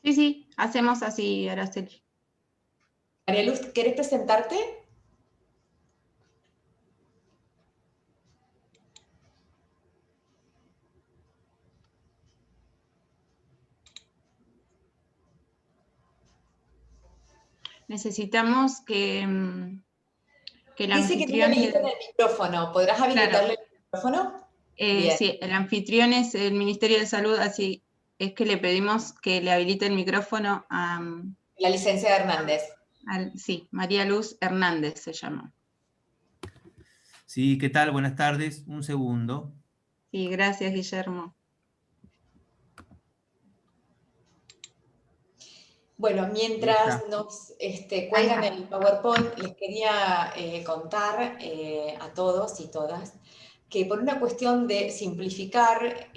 Sí, sí, hacemos así, Araceli. María Luz, ¿querés presentarte? Necesitamos que el Dice que no le anfitrión... habilitan el micrófono. ¿Podrás Claro, habilitarle el micrófono? Bien. sí, el anfitrión es el Ministerio de Salud, así es que le pedimos que le habilite el micrófono a, La licenciada Hernández. sí, María Luz Hernández se llama. Sí, ¿qué tal? Buenas tardes. Un segundo. Sí, gracias, Guillermo. Bueno, mientras nos cuelgan el PowerPoint, les quería contar a todos y todas que por una cuestión de simplificar,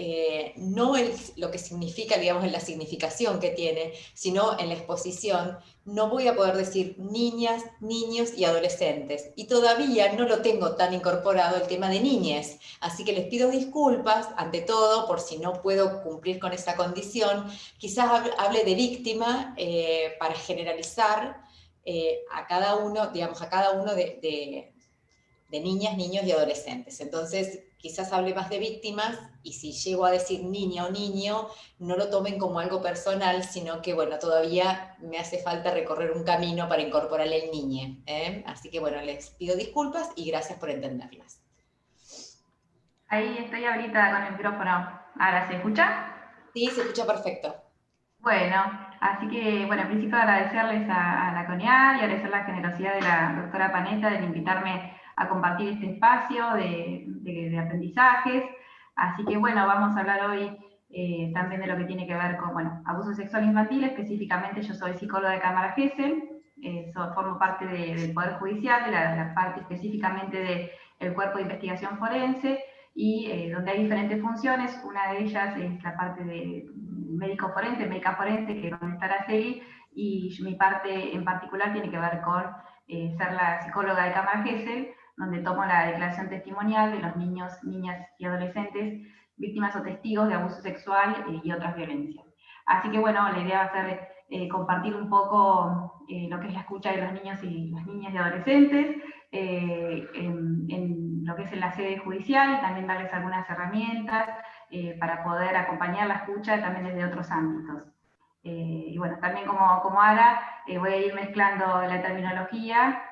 no lo que significa, digamos, en la significación que tiene, sino en la exposición, no voy a poder decir niñas, niños y adolescentes. Y todavía no lo tengo tan incorporado el tema de niñez. Así que les pido disculpas, ante todo, por si no puedo cumplir con esa condición. Quizás hable de víctima para generalizar a cada uno, digamos, a cada uno de niñas, niños y adolescentes. Entonces, quizás hable más de víctimas y si llego a decir niña o niño, no lo tomen como algo personal, sino que, bueno, todavía me hace falta recorrer un camino para incorporarle el niñe. Así que, bueno, les pido disculpas y gracias por entenderlas. Ahí estoy ahorita con el micrófono. ¿Ahora se escucha? Sí, se escucha perfecto. Bueno, así que, bueno, en principio agradecerles a la CONIAR y agradecer la generosidad de la doctora Panetta de invitarme a compartir este espacio de aprendizajes. Así que, bueno, vamos a hablar hoy también de lo que tiene que ver con, bueno, abuso sexual infantil. Específicamente yo soy psicóloga de Cámara Gesell, formo parte del Poder Judicial, de la parte específicamente del Cuerpo de Investigación Forense, y donde hay diferentes funciones. Una de ellas es la parte de médico forense, médica forense, que es donde está Araceli, y mi parte en particular tiene que ver con ser la psicóloga de Cámara Gesell, donde tomo la declaración testimonial de los niños, niñas y adolescentes víctimas o testigos de abuso sexual y otras violencias. Así que, bueno, la idea va a ser compartir un poco lo que es la escucha de los niños y las niñas y adolescentes, en lo que es en la sede judicial, y también darles algunas herramientas para poder acompañar la escucha también desde otros ámbitos. Y bueno, también como Ara, voy a ir mezclando la terminología,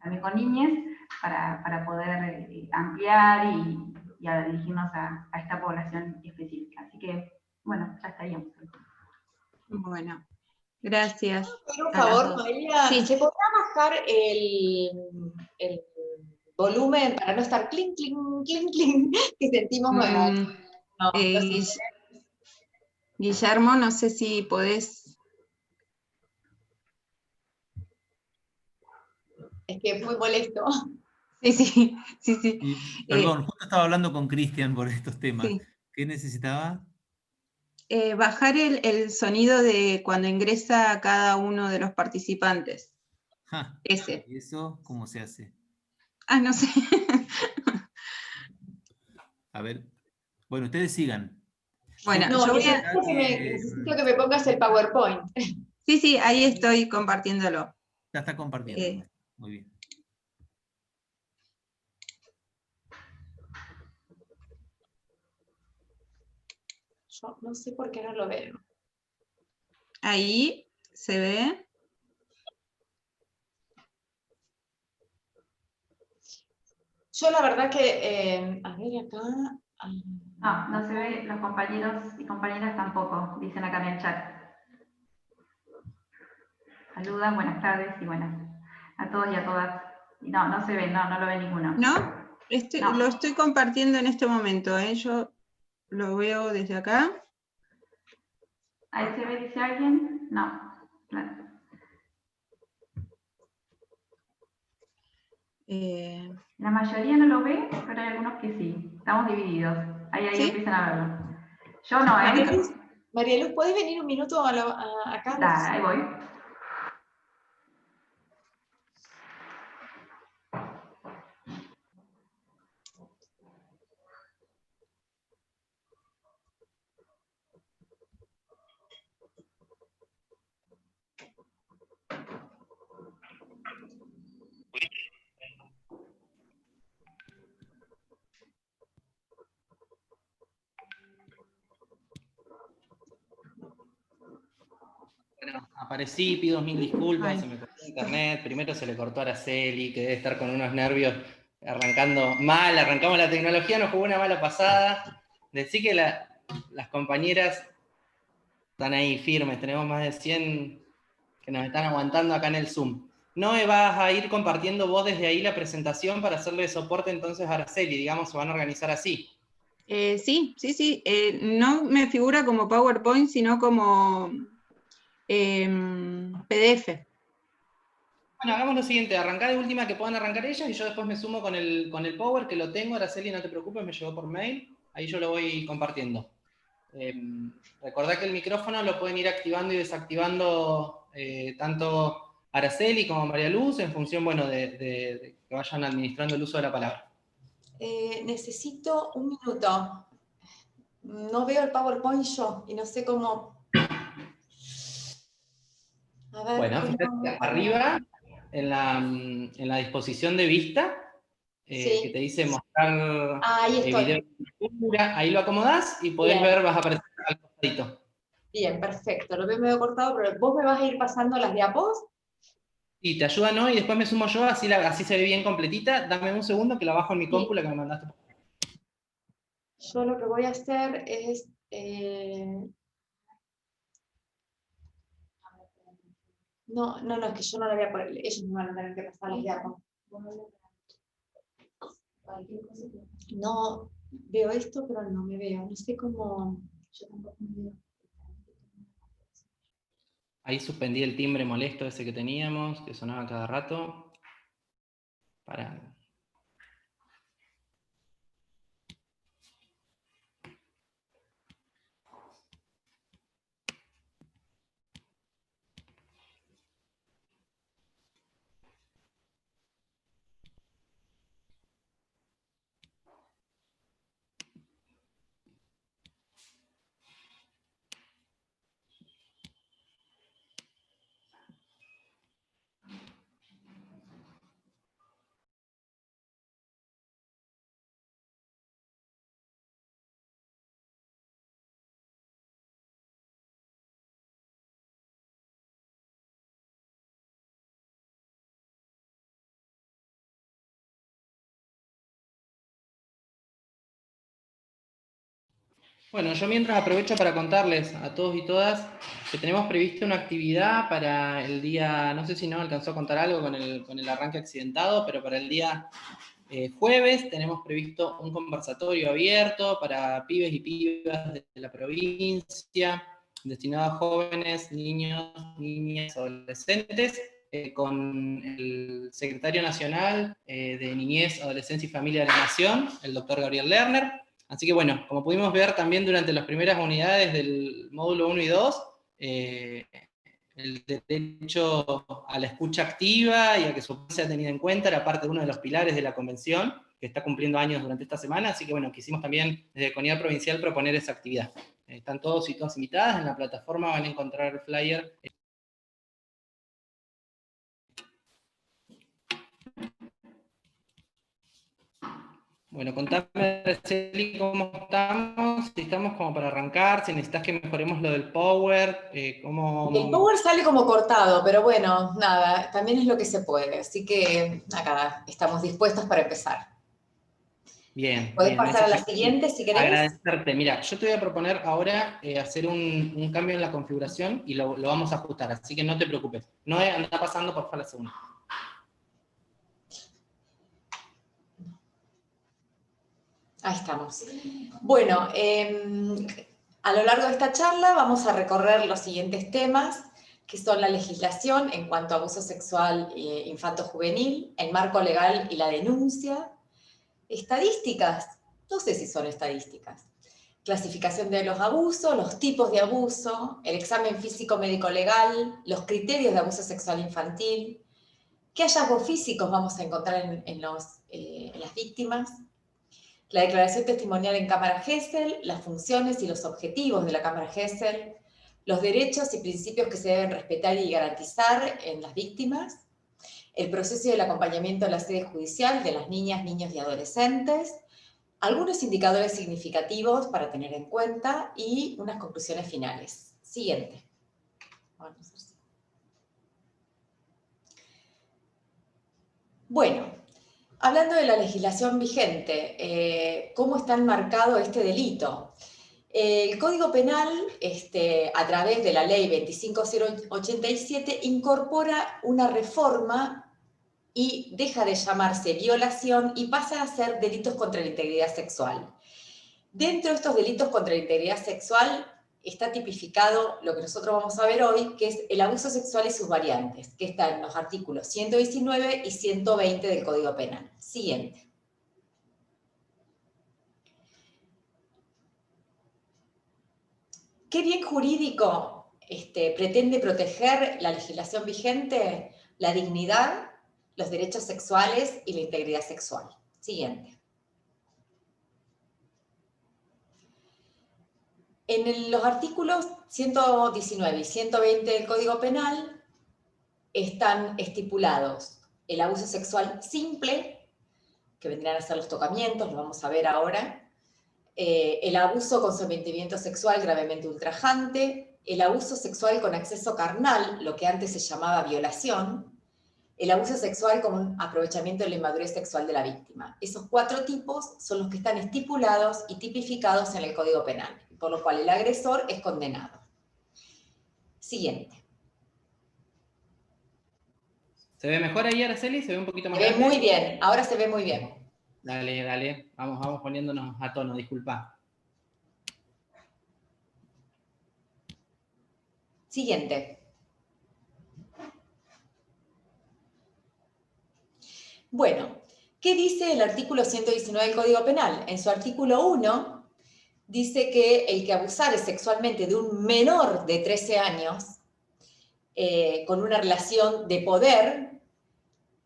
también con niñes, para poder ampliar y a dirigirnos a esta población específica. Así que, bueno, ya estaríamos. Bueno, gracias. Por un favor, Noelia, sí. ¿se podrá bajar el volumen para no estar clink, clink, clink, clink, que sentimos? Guillermo, no sé si podés... Es que es muy molesto. Sí. Y, perdón, justo estaba hablando con Cristian por estos temas. Sí. ¿Qué necesitaba? Bajar el sonido de cuando ingresa cada uno de los participantes. Ese. ¿Y eso cómo se hace? No sé. A ver. Bueno, ustedes sigan. Bueno, No, yo voy a... necesito que me pongas el PowerPoint. Sí, ahí estoy compartiéndolo. Ya está compartiendo. Muy bien. Yo no sé por qué no lo veo. Ahí se ve. Yo la verdad que, a ver acá... No se ve, los compañeros y compañeras tampoco, dicen acá en el chat. Saludan, buenas tardes y buenas a todos y a todas. No se ve, no lo ve ninguno. ¿No? Lo estoy compartiendo en este momento, yo lo veo desde acá. ¿Ahí se ve, dice alguien? No. La mayoría no lo ve, pero hay algunos que sí. Estamos divididos. Ahí ¿Sí? empiezan a verlo. Yo no, María Luz, ¿podés venir un minuto acá? Ahí voy. Bueno, aparecí, pido 1000 disculpas, se me cortó internet, primero se le cortó a Araceli, que debe estar con unos nervios arrancando mal, arrancamos la tecnología, nos jugó una mala pasada. Decí que las compañeras están ahí firmes, tenemos más de 100 que nos están aguantando acá en el Zoom. Noé, vas a ir compartiendo vos desde ahí la presentación para hacerle soporte entonces a Araceli, digamos, se van a organizar así. Sí. No me figura como PowerPoint, sino como PDF. Bueno, hagamos lo siguiente, arrancar de última que puedan arrancar ellas y yo después me sumo con el Power, que lo tengo, Araceli, no te preocupes, me llegó por mail, ahí yo lo voy compartiendo. Recordá que el micrófono lo pueden ir activando y desactivando tanto Araceli como María Luz en función, bueno, de que vayan administrando el uso de la palabra. Necesito un minuto. No veo el PowerPoint yo y no sé cómo... A ver, bueno, fíjate arriba, en la disposición de vista, sí. que te dice mostrar video, ahí lo acomodás y podés ver, vas a aparecer al costadito. Bien, perfecto. Lo veo medio cortado, pero ¿vos me vas a ir pasando las diapos? Sí, te ayuda, ¿no? Y después me sumo yo, así se ve bien completita. Dame un segundo que la bajo en mi compu, la que me mandaste. Yo lo que voy a hacer es... No, es que yo no la voy a poner, ellos me van a tener que pasar las diapos. No, veo esto, pero no me veo, no sé cómo... Yo tampoco me veo. Ahí suspendí el timbre molesto ese que teníamos, que sonaba cada rato. Para... Bueno, yo mientras aprovecho para contarles a todos y todas que tenemos previsto una actividad para el día, no sé si no alcanzó a contar algo con el arranque accidentado, pero para el día jueves tenemos previsto un conversatorio abierto para pibes y pibas de la provincia, destinado a jóvenes, niños, niñas, adolescentes, con el secretario nacional de Niñez, Adolescencia y Familia de la Nación, el doctor Gabriel Lerner. Así que bueno, como pudimos ver también durante las primeras unidades del módulo 1 y 2, el derecho a la escucha activa y a que su opinión sea tenida en cuenta era parte de uno de los pilares de la convención, que está cumpliendo años durante esta semana, así que bueno, quisimos también desde CONIAD Provincial proponer esa actividad. Están todos y todas invitadas, en la plataforma van a encontrar el flyer. Bueno, contame, Araceli, cómo estamos, si estamos como para arrancar, si necesitas que mejoremos lo del Power, cómo... El Power sale como cortado, pero bueno, nada, también es lo que se puede, así que acá estamos dispuestos para empezar. Bien. ¿Podés pasar a la siguiente si querés? Agradecerte. Mira, yo te voy a proponer ahora hacer un cambio en la configuración y lo vamos a ajustar, así que no te preocupes. No anda pasando por la segunda. Ahí estamos. Bueno, a lo largo de esta charla vamos a recorrer los siguientes temas, que son la legislación en cuanto a abuso sexual infanto-juvenil, el marco legal y la denuncia, estadísticas, no sé si son estadísticas, clasificación de los abusos, los tipos de abuso, el examen físico médico-legal, los criterios de abuso sexual infantil, qué hallazgos físicos vamos a encontrar en las víctimas, la declaración testimonial en Cámara Gesell, las funciones y los objetivos de la Cámara Gesell, los derechos y principios que se deben respetar y garantizar en las víctimas, el proceso y el acompañamiento de la sede judicial de las niñas, niños y adolescentes, algunos indicadores significativos para tener en cuenta y unas conclusiones finales. Siguiente. Bueno, hablando de la legislación vigente, ¿cómo está enmarcado este delito? El Código Penal, a través de la Ley 25087, incorpora una reforma y deja de llamarse violación y pasa a ser delitos contra la integridad sexual. Dentro de estos delitos contra la integridad sexual está tipificado lo que nosotros vamos a ver hoy, que es el abuso sexual y sus variantes, que está en los artículos 119 y 120 del Código Penal. Siguiente. ¿Qué bien jurídico pretende proteger la legislación vigente? La dignidad, los derechos sexuales y la integridad sexual. Siguiente. En los artículos 119 y 120 del Código Penal están estipulados el abuso sexual simple, que vendrán a ser los tocamientos, lo vamos a ver ahora, el abuso con sometimiento sexual gravemente ultrajante, el abuso sexual con acceso carnal, lo que antes se llamaba violación, el abuso sexual con un aprovechamiento de la inmadurez sexual de la víctima. Esos 4 tipos son los que están estipulados y tipificados en el Código Penal, por lo cual el agresor es condenado. Siguiente. ¿Se ve mejor ahí, Araceli? ¿Se ve un poquito más Se ve grande? muy bien, ahora se ve muy bien. Dale, dale. Vamos poniéndonos a tono, disculpa. Siguiente. Bueno, ¿qué dice el artículo 119 del Código Penal? En su artículo 1 dice que el que abusare sexualmente de un menor de 13 años con una relación de poder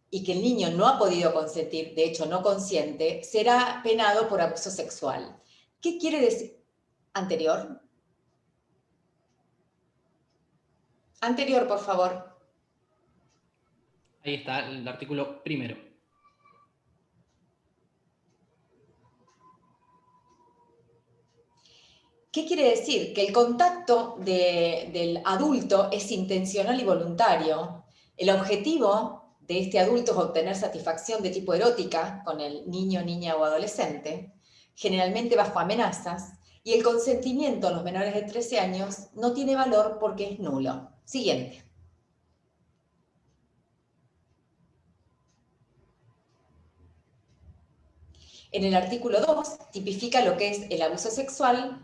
y que el niño no ha podido consentir, de hecho no consiente, será penado por abuso sexual. ¿Qué quiere decir? Anterior. Anterior, por favor. Ahí está el artículo primero. ¿Qué quiere decir? Que el contacto del adulto es intencional y voluntario. El objetivo de este adulto es obtener satisfacción de tipo erótica con el niño, niña o adolescente, generalmente bajo amenazas, y el consentimiento a los menores de 13 años no tiene valor porque es nulo. Siguiente. En el artículo 2 tipifica lo que es el abuso sexual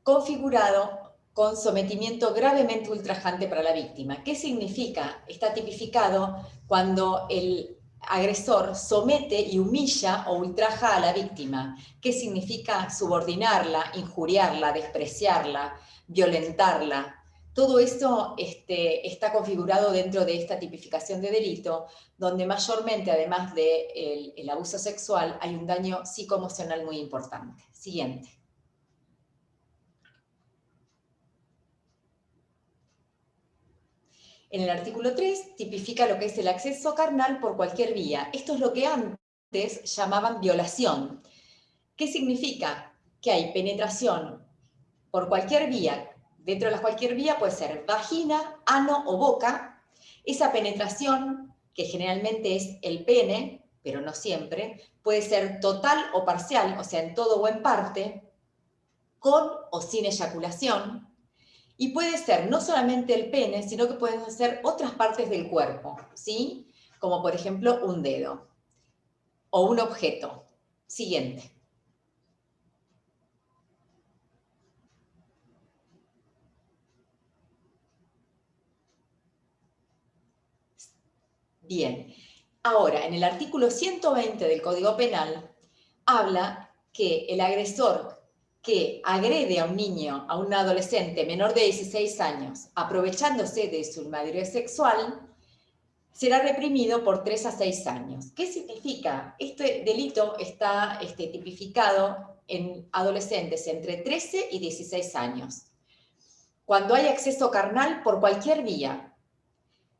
configurado con sometimiento gravemente ultrajante para la víctima. ¿Qué significa? Está tipificado cuando el agresor somete y humilla o ultraja a la víctima. ¿Qué significa? Subordinarla, injuriarla, despreciarla, violentarla. Todo esto está configurado dentro de esta tipificación de delito, donde mayormente, además del abuso sexual, hay un daño psicoemocional muy importante. Siguiente. En el artículo 3 tipifica lo que es el acceso carnal por cualquier vía. Esto es lo que antes llamaban violación. ¿Qué significa? Que hay penetración por cualquier vía. Dentro de la cualquier vía puede ser vagina, ano o boca. Esa penetración, que generalmente es el pene, pero no siempre, puede ser total o parcial, o sea, en todo o en parte, con o sin eyaculación. Y puede ser no solamente el pene, sino que pueden ser otras partes del cuerpo, ¿sí? Como por ejemplo un dedo o un objeto. Siguiente. Bien. Ahora, en el artículo 120 del Código Penal, habla que el agresor que agrede a un niño, a un adolescente menor de 16 años, aprovechándose de su inmadurez sexual, será reprimido por 3 a 6 años. ¿Qué significa? Este delito está tipificado en adolescentes entre 13 y 16 años. Cuando hay acceso carnal por cualquier vía,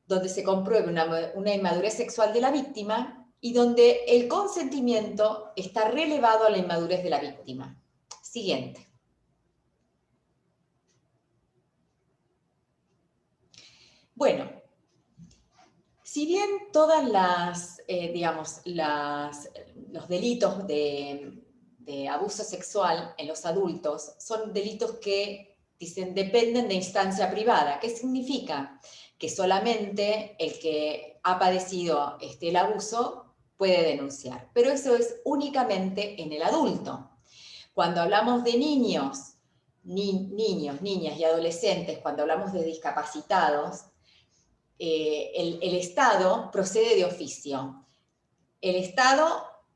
donde se compruebe una inmadurez sexual de la víctima y donde el consentimiento está relevado a la inmadurez de la víctima. Siguiente. Bueno, si bien todas los delitos de abuso sexual en los adultos son delitos que dependen de instancia privada. ¿Qué significa? Que solamente el que ha padecido el abuso puede denunciar. Pero eso es únicamente en el adulto. Cuando hablamos de niños, niñas y adolescentes, cuando hablamos de discapacitados, el Estado procede de oficio. El Estado,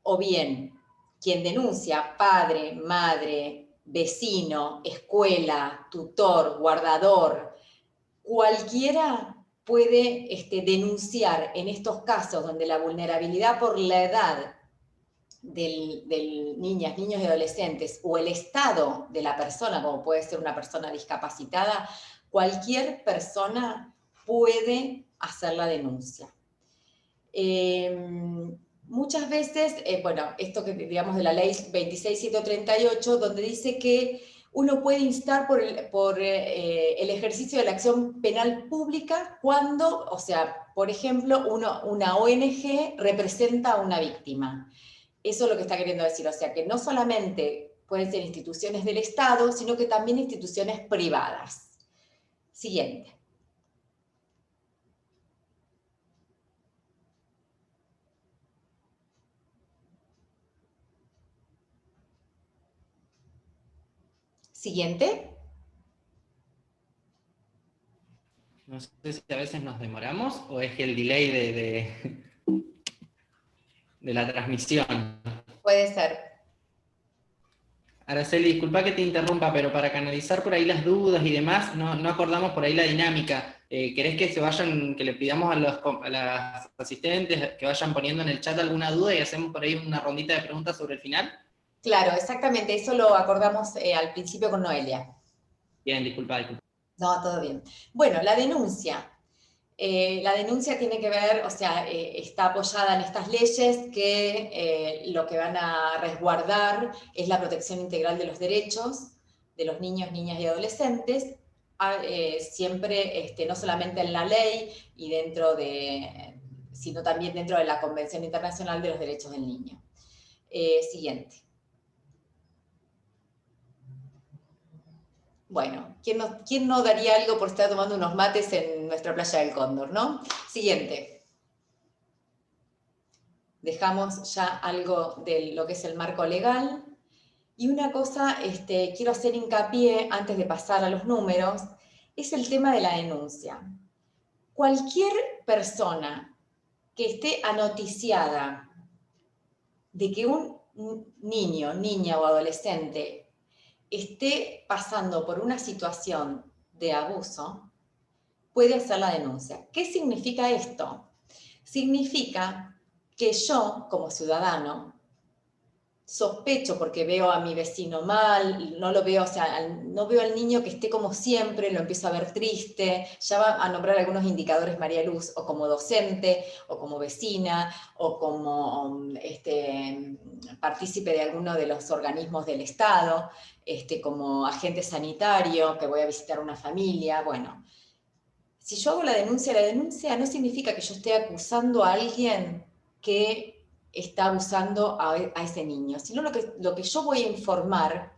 o bien quien denuncia, padre, madre, vecino, escuela, tutor, guardador, cualquiera puede denunciar en estos casos donde la vulnerabilidad por la edad del niños y adolescentes o el estado de la persona, como puede ser una persona discapacitada, cualquier persona puede hacer la denuncia. Muchas veces, esto que digamos de la ley 26.138, donde dice que uno puede instar por el ejercicio de la acción penal pública cuando, por ejemplo, una ONG representa a una víctima. Eso es lo que está queriendo decir, que no solamente pueden ser instituciones del Estado, sino que también instituciones privadas. Siguiente. Siguiente. No sé si a veces nos demoramos o es que el delay de la transmisión. Puede ser. Araceli, disculpa que te interrumpa, pero para canalizar por ahí las dudas y demás, no acordamos por ahí la dinámica. ¿Querés que le pidamos a las asistentes que vayan poniendo en el chat alguna duda y hacemos por ahí una rondita de preguntas sobre el final? Claro, exactamente, eso lo acordamos al principio con Noelia. Bien, disculpa. No, todo bien. Bueno, la denuncia. La denuncia tiene que ver, está apoyada en estas leyes que lo que van a resguardar es la protección integral de los derechos de los niños, niñas y adolescentes, siempre, no solamente en la ley y sino también dentro de la Convención Internacional de los Derechos del Niño. Siguiente. Bueno, ¿quién no daría algo por estar tomando unos mates en nuestra playa del Cóndor, no? Siguiente. Dejamos ya algo de lo que es el marco legal. Y una cosa, quiero hacer hincapié antes de pasar a los números, es el tema de la denuncia. Cualquier persona que esté anoticiada de que un niño, niña o adolescente esté pasando por una situación de abuso, puede hacer la denuncia. ¿Qué significa esto? Significa que yo, como ciudadano, sospecho porque veo a mi vecino mal, no lo veo, no veo al niño que esté como siempre, lo empiezo a ver triste, ya va a nombrar algunos indicadores María Luz, o como docente, o como vecina, o como partícipe de alguno de los organismos del Estado, como agente sanitario, que voy a visitar una familia, bueno. Si yo hago la denuncia no significa que yo esté acusando a alguien que está abusando a ese niño, sino lo que yo voy a informar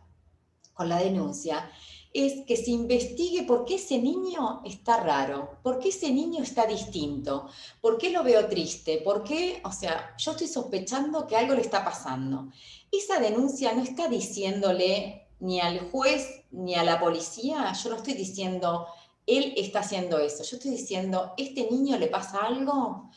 con la denuncia es que se investigue por qué ese niño está raro, por qué ese niño está distinto, por qué lo veo triste, por qué, yo estoy sospechando que algo le está pasando. Esa denuncia no está diciéndole ni al juez ni a la policía, yo no estoy diciendo, él está haciendo eso, yo estoy diciendo, ¿este niño le pasa algo?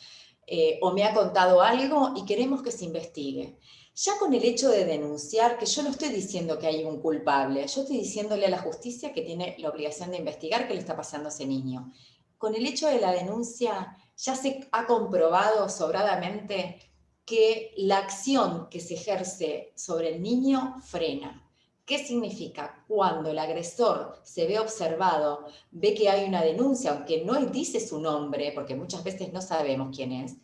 O me ha contado algo y queremos que se investigue. Ya con el hecho de denunciar, que yo no estoy diciendo que hay un culpable, yo estoy diciéndole a la justicia que tiene la obligación de investigar qué le está pasando a ese niño. Con el hecho de la denuncia ya se ha comprobado sobradamente que la acción que se ejerce sobre el niño frena. ¿Qué significa? Cuando el agresor se ve observado, ve que hay una denuncia, aunque no dice su nombre, porque muchas veces no sabemos quién es,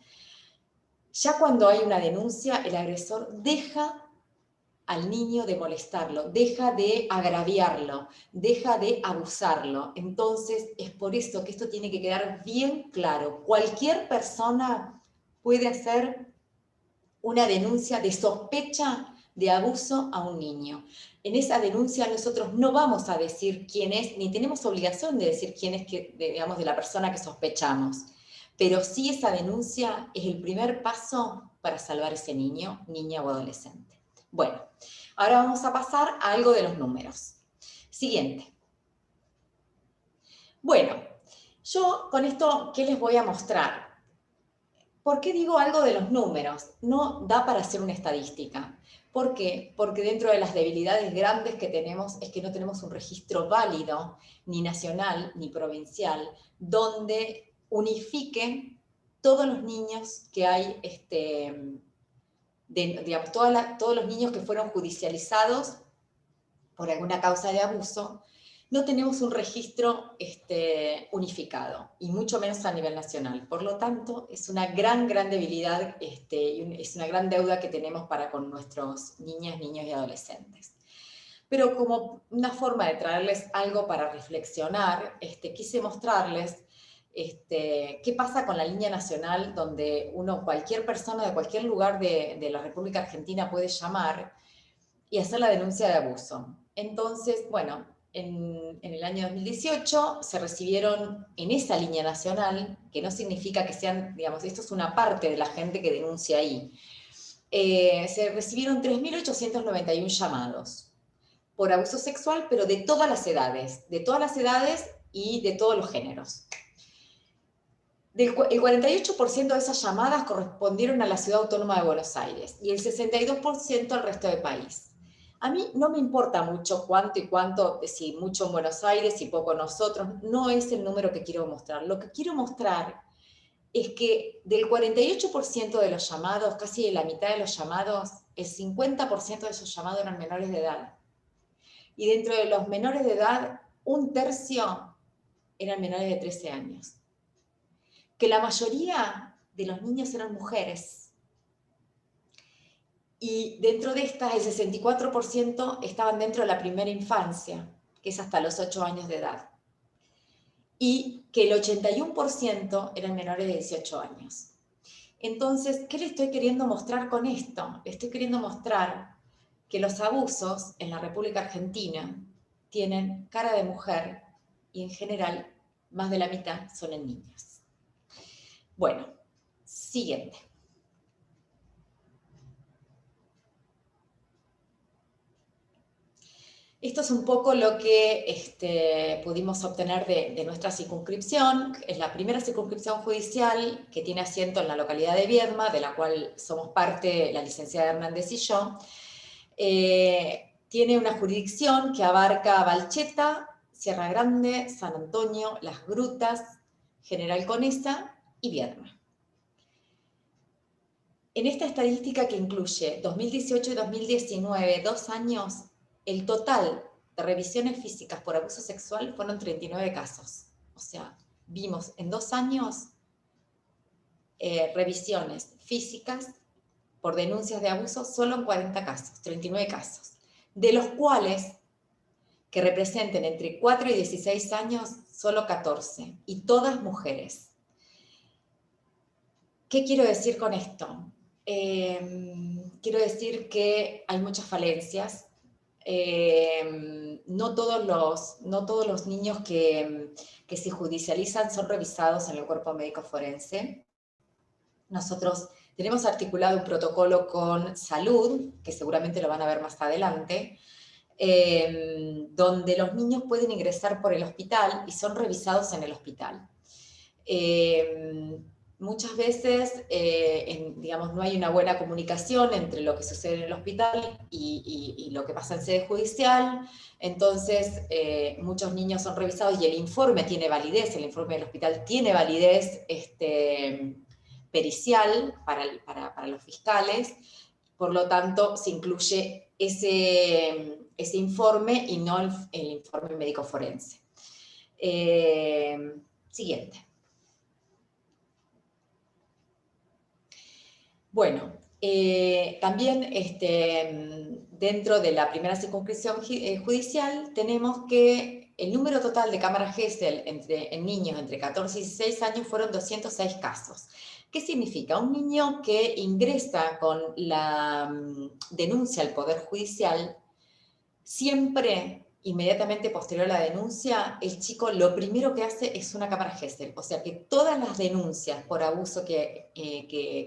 ya cuando hay una denuncia, el agresor deja al niño de molestarlo, deja de agraviarlo, deja de abusarlo. Entonces, es por eso que esto tiene que quedar bien claro. Cualquier persona puede hacer una denuncia de sospecha de abuso a un niño. En esa denuncia nosotros no vamos a decir quién es, ni tenemos obligación de decir quién es, digamos, de la persona que sospechamos. Pero sí, esa denuncia es el primer paso para salvar ese niño, niña o adolescente. Bueno, ahora vamos a pasar a algo de los números. Siguiente. Bueno, yo con esto, ¿qué les voy a mostrar? ¿Por qué digo algo de los números? No da para hacer una estadística. ¿Por qué? Porque dentro de las debilidades grandes que tenemos es que no tenemos un registro válido, ni nacional, ni provincial, donde unifique todos los niños que hay, digamos, todos los niños que fueron judicializados por alguna causa de abuso. No tenemos un registro unificado, y mucho menos a nivel nacional. Por lo tanto, es una gran debilidad, es una gran deuda que tenemos para con nuestros niñas, niños y adolescentes. Pero como una forma de traerles algo para reflexionar, quise mostrarles qué pasa con la línea nacional, donde cualquier persona de cualquier lugar de la República Argentina puede llamar y hacer la denuncia de abuso. Entonces, bueno, en el año 2018 se recibieron en esa línea nacional, que no significa que sean, digamos, esto es una parte de la gente que denuncia ahí, se recibieron 3.891 llamados por abuso sexual, pero de todas las edades y de todos los géneros. El 48% de esas llamadas correspondieron a la Ciudad Autónoma de Buenos Aires y el 62% al resto del país. A mí no me importa mucho cuánto y cuánto, si mucho en Buenos Aires y poco nosotros, no es el número que quiero mostrar. Lo que quiero mostrar es que del 48% de los llamados, casi de la mitad de los llamados, el 50% de esos llamados eran menores de edad. Y dentro de los menores de edad, 1/3 eran menores de 13 años. Que la mayoría de los niños eran mujeres. Y dentro de estas, el 64% estaban dentro de la primera infancia, que es hasta los 8 años de edad. Y que el 81% eran menores de 18 años. Entonces, ¿qué le estoy queriendo mostrar con esto? Le estoy queriendo mostrar que los abusos en la República Argentina tienen cara de mujer y en general más de la mitad son en niños. Bueno, siguiente. Esto es un poco lo que pudimos obtener de nuestra circunscripción. Es la primera circunscripción judicial que tiene asiento en la localidad de Viedma, de la cual somos parte la licenciada Hernández y yo. Tiene una jurisdicción que abarca Balcheta, Sierra Grande, San Antonio, Las Grutas, General Conesa y Viedma. En esta estadística, que incluye 2018 y 2019, 2 años, el total de revisiones físicas por abuso sexual fueron 39 casos. O sea, vimos en 2 años revisiones físicas por denuncias de abuso solo en 40 casos, 39 casos, de los cuales que representen entre 4 y 16 años, solo 14, y todas mujeres. ¿Qué quiero decir con esto? Quiero decir que hay muchas falencias. No todos los niños que se judicializan son revisados en el cuerpo médico forense. Nosotros tenemos articulado un protocolo con Salud, que seguramente lo van a ver más adelante, donde los niños pueden ingresar por el hospital y son revisados en el hospital. Muchas veces, digamos, no hay una buena comunicación entre lo que sucede en el hospital y lo que pasa en sede judicial. Entonces, muchos niños son revisados y el informe tiene validez, el informe del hospital tiene validez pericial para los fiscales. Por lo tanto, se incluye ese informe y no el informe médico forense. Siguiente. Bueno, También dentro de la primera circunscripción judicial tenemos que el número total de cámaras Gesell en niños entre 14 y 16 años fueron 206 casos. ¿Qué significa? Un niño que ingresa con la denuncia al Poder Judicial, siempre, inmediatamente posterior a la denuncia, el chico lo primero que hace es una cámara Gesell. O sea que todas las denuncias por abuso que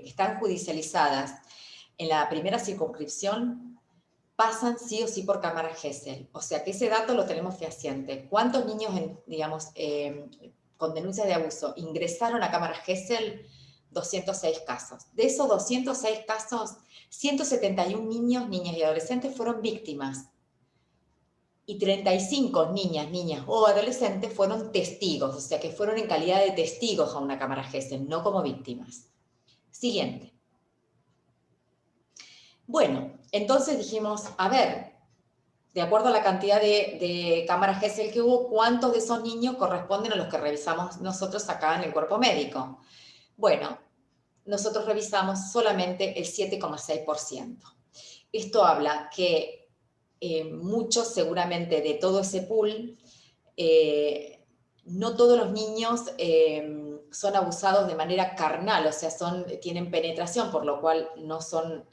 están judicializadas en la primera circunscripción pasan sí o sí por cámara Gesell. O sea que ese dato lo tenemos fehaciente. ¿Cuántos niños, con denuncias de abuso ingresaron a cámara Gesell? 206 casos. De esos 206 casos, 171 niños, niñas y adolescentes fueron víctimas. Y 35 niñas o adolescentes fueron testigos, o sea que fueron en calidad de testigos a una cámara Gesell, no como víctimas. Siguiente. Bueno, entonces dijimos, a ver, de acuerdo a la cantidad de cámaras Gesell que hubo, ¿cuántos de esos niños corresponden a los que revisamos nosotros acá en el cuerpo médico? Bueno, nosotros revisamos solamente el 7,6%. Esto habla que muchos seguramente de todo ese pool, no todos los niños son abusados de manera carnal, o sea, tienen penetración, por lo cual no son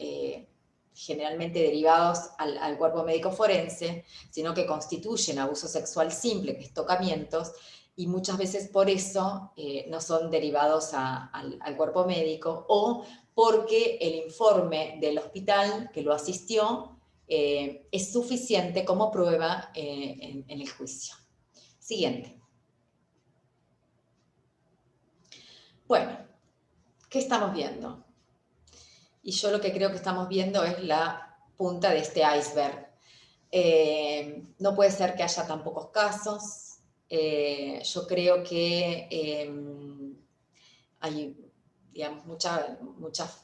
generalmente derivados al cuerpo médico forense, sino que constituyen abuso sexual simple, que es tocamientos, y muchas veces por eso no son derivados al cuerpo médico, o porque el informe del hospital que lo asistió es suficiente como prueba en el juicio. Siguiente. Bueno, ¿qué estamos viendo? Y yo lo que creo que estamos viendo es la punta de este iceberg. No puede ser que haya tan pocos casos. Yo creo que hay, digamos,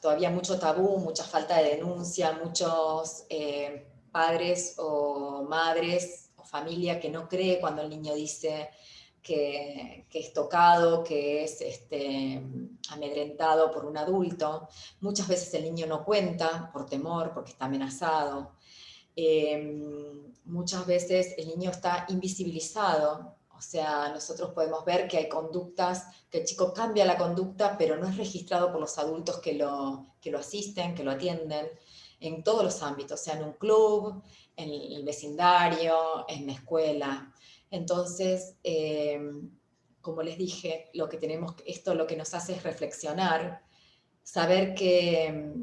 todavía mucho tabú, mucha falta de denuncia, muchos padres o madres o familia que no cree cuando el niño dice que es tocado, que es amedrentado por un adulto. Muchas veces el niño no cuenta por temor, porque está amenazado. Muchas veces el niño está invisibilizado. O sea, nosotros podemos ver que hay conductas, que el chico cambia la conducta, pero no es registrado por los adultos que lo asisten, que lo atienden, en todos los ámbitos, sea en un club, en el vecindario, en la escuela. Entonces, como les dije, esto lo que nos hace es reflexionar, saber que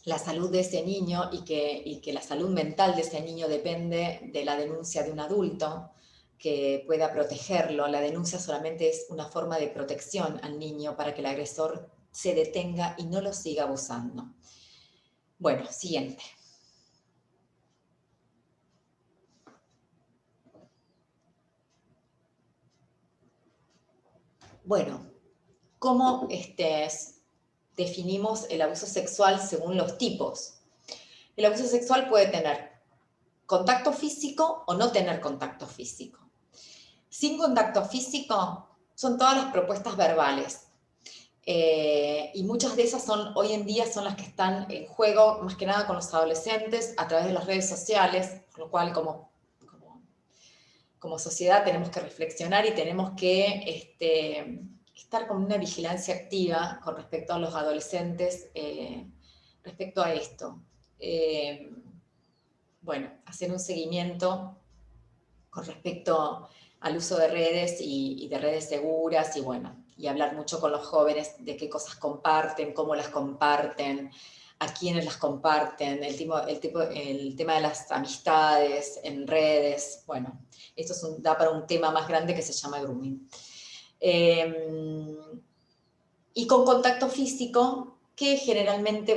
la salud de ese niño y que la salud mental de ese niño depende de la denuncia de un adulto que pueda protegerlo. La denuncia solamente es una forma de protección al niño para que el agresor se detenga y no lo siga abusando. Bueno, siguiente. Bueno, ¿cómo definimos el abuso sexual según los tipos? El abuso sexual puede tener contacto físico o no tener contacto físico. Sin contacto físico son todas las propuestas verbales. Y muchas de esas hoy en día son las que están en juego, más que nada con los adolescentes, a través de las redes sociales, por lo cual como sociedad tenemos que reflexionar y tenemos que estar con una vigilancia activa con respecto a los adolescentes, respecto a esto. Bueno, hacer un seguimiento con respecto al uso de redes y de redes seguras y hablar mucho con los jóvenes de qué cosas comparten, cómo las comparten, a quiénes las comparten, el tema de las amistades en redes. Bueno, esto da para un tema más grande que se llama grooming. Y con contacto físico, que generalmente,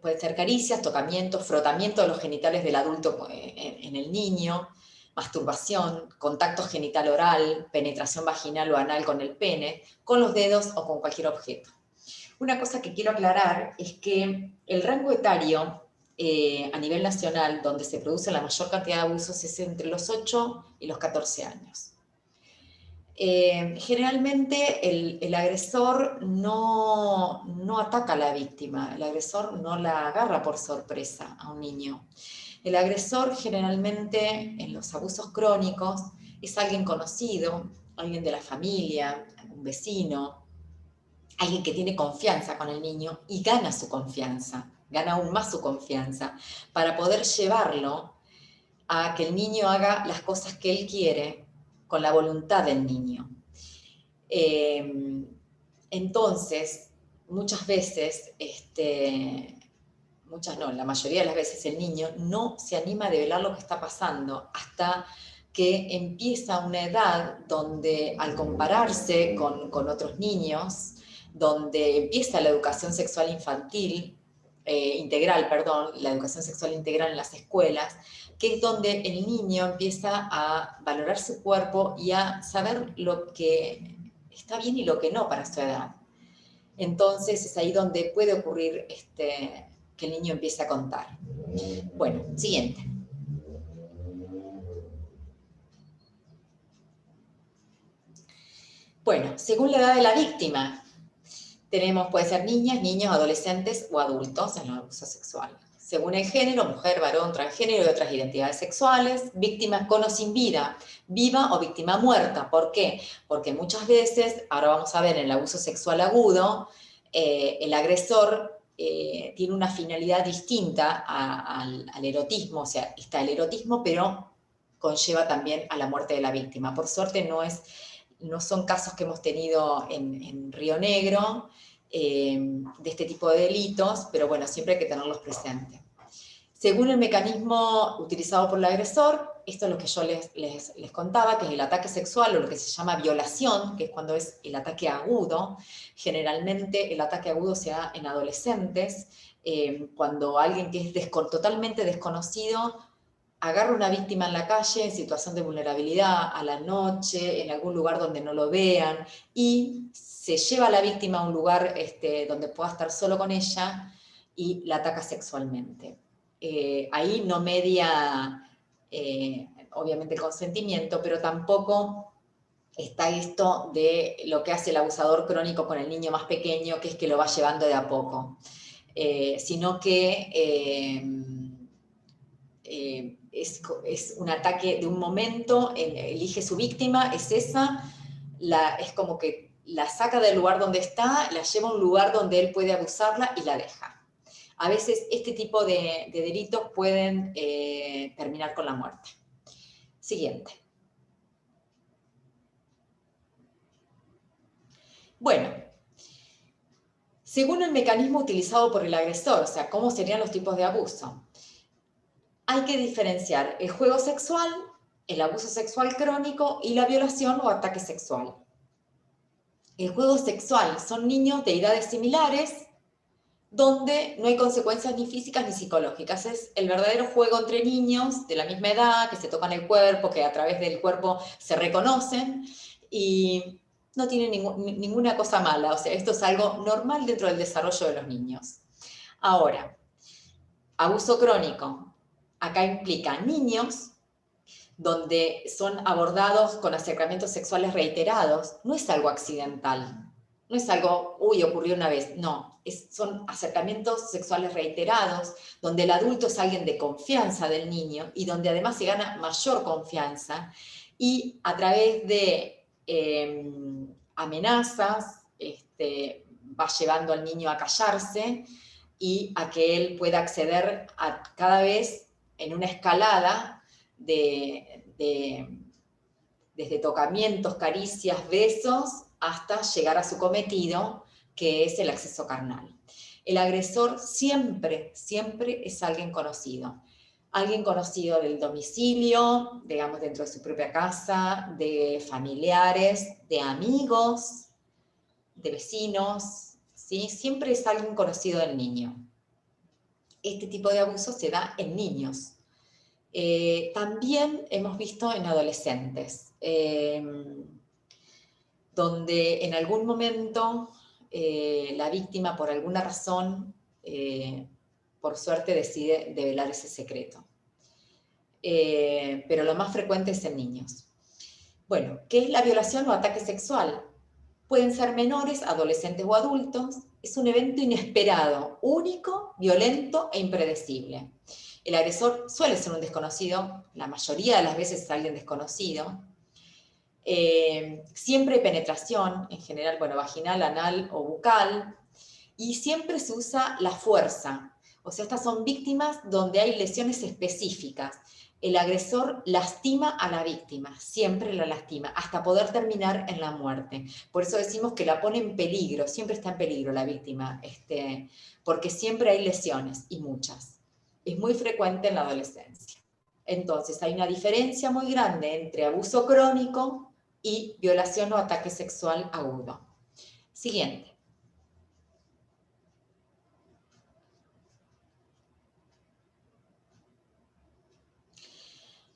puede ser caricias, tocamientos, frotamiento de los genitales del adulto en el niño, masturbación, contacto genital oral, penetración vaginal o anal con el pene, con los dedos o con cualquier objeto. Una cosa que quiero aclarar es que el rango etario a nivel nacional donde se produce la mayor cantidad de abusos es entre los 8 y los 14 años. Generalmente el agresor no ataca a la víctima, el agresor no la agarra por sorpresa a un niño. El agresor generalmente en los abusos crónicos es alguien conocido, alguien de la familia, un vecino, alguien que tiene confianza con el niño y gana su confianza, gana aún más su confianza para poder llevarlo a que el niño haga las cosas que él quiere con la voluntad del niño. Entonces, muchas veces, muchas no, la mayoría de las veces el niño no se anima a develar lo que está pasando hasta que empieza una edad donde al compararse con otros niños, donde empieza la educación sexual infantil, integral, perdón, la educación sexual integral en las escuelas, que es donde el niño empieza a valorar su cuerpo y a saber lo que está bien y lo que no para su edad. Entonces es ahí donde puede ocurrir que el niño empiece a contar. Bueno, siguiente. Bueno, según la edad de la víctima, puede ser niñas, niños, adolescentes o adultos en el abuso sexual. Según el género, mujer, varón, transgénero y otras identidades sexuales, víctimas con o sin vida, viva o víctima muerta. ¿Por qué? Porque muchas veces, ahora vamos a ver en el abuso sexual agudo, el agresor tiene una finalidad distinta al erotismo, o sea, está el erotismo, pero conlleva también a la muerte de la víctima. Por suerte no son casos que hemos tenido en Río Negro, de este tipo de delitos, pero bueno, siempre hay que tenerlos presentes. Según el mecanismo utilizado por el agresor, esto es lo que yo les contaba, que es el ataque sexual o lo que se llama violación, que es cuando es el ataque agudo. Generalmente el ataque agudo se da en adolescentes, cuando alguien que es totalmente desconocido agarra a una víctima en la calle en situación de vulnerabilidad, a la noche, en algún lugar donde no lo vean, y se lleva a la víctima a un lugar donde pueda estar solo con ella y la ataca sexualmente. Ahí no media, obviamente, el consentimiento, pero tampoco está esto de lo que hace el abusador crónico con el niño más pequeño, que es que lo va llevando de a poco, sino que es un ataque de un momento, elige su víctima, es esa, es como que la saca del lugar donde está, la lleva a un lugar donde él puede abusarla y la deja. A veces este tipo de delitos pueden terminar con la muerte. Siguiente. Bueno, según el mecanismo utilizado por el agresor, o sea, ¿cómo serían los tipos de abuso? Hay que diferenciar el juego sexual, el abuso sexual crónico y la violación o ataque sexual. El juego sexual son niños de edades similares donde no hay consecuencias ni físicas ni psicológicas. Es el verdadero juego entre niños de la misma edad, que se tocan el cuerpo, que a través del cuerpo se reconocen y no tienen ninguna cosa mala. O sea, esto es algo normal dentro del desarrollo de los niños. Ahora, abuso crónico. Acá implica niños donde son abordados con acercamientos sexuales reiterados. No es algo accidental, no es algo, uy, ocurrió una vez, no. Son acercamientos sexuales reiterados, donde el adulto es alguien de confianza del niño y donde además se gana mayor confianza y a través de amenazas va llevando al niño a callarse y a que él pueda acceder a cada vez en una escalada desde tocamientos, caricias, besos, hasta llegar a su cometido, que es el acceso carnal. El agresor siempre, siempre es alguien conocido. Alguien conocido del domicilio, digamos dentro de su propia casa, de familiares, de amigos, de vecinos, ¿sí? Siempre es alguien conocido del niño. Este tipo de abuso se da en niños. También hemos visto en adolescentes, donde en algún momento la víctima, por alguna razón, por suerte decide develar ese secreto. Pero lo más frecuente es en niños. Bueno, ¿qué es la violación o ataque sexual? Pueden ser menores, adolescentes o adultos. Es un evento inesperado, único, violento e impredecible. El agresor suele ser un desconocido, la mayoría de las veces es alguien desconocido. Siempre hay penetración, en general, bueno, vaginal, anal o bucal, y siempre se usa la fuerza. O sea, estas son víctimas donde hay lesiones específicas. El agresor lastima a la víctima, siempre la lastima, hasta poder terminar en la muerte. Por eso decimos que la pone en peligro, siempre está en peligro la víctima, porque siempre hay lesiones, y muchas. Es muy frecuente en la adolescencia. Entonces, hay una diferencia muy grande entre abuso crónico y violación o ataque sexual agudo. Siguiente.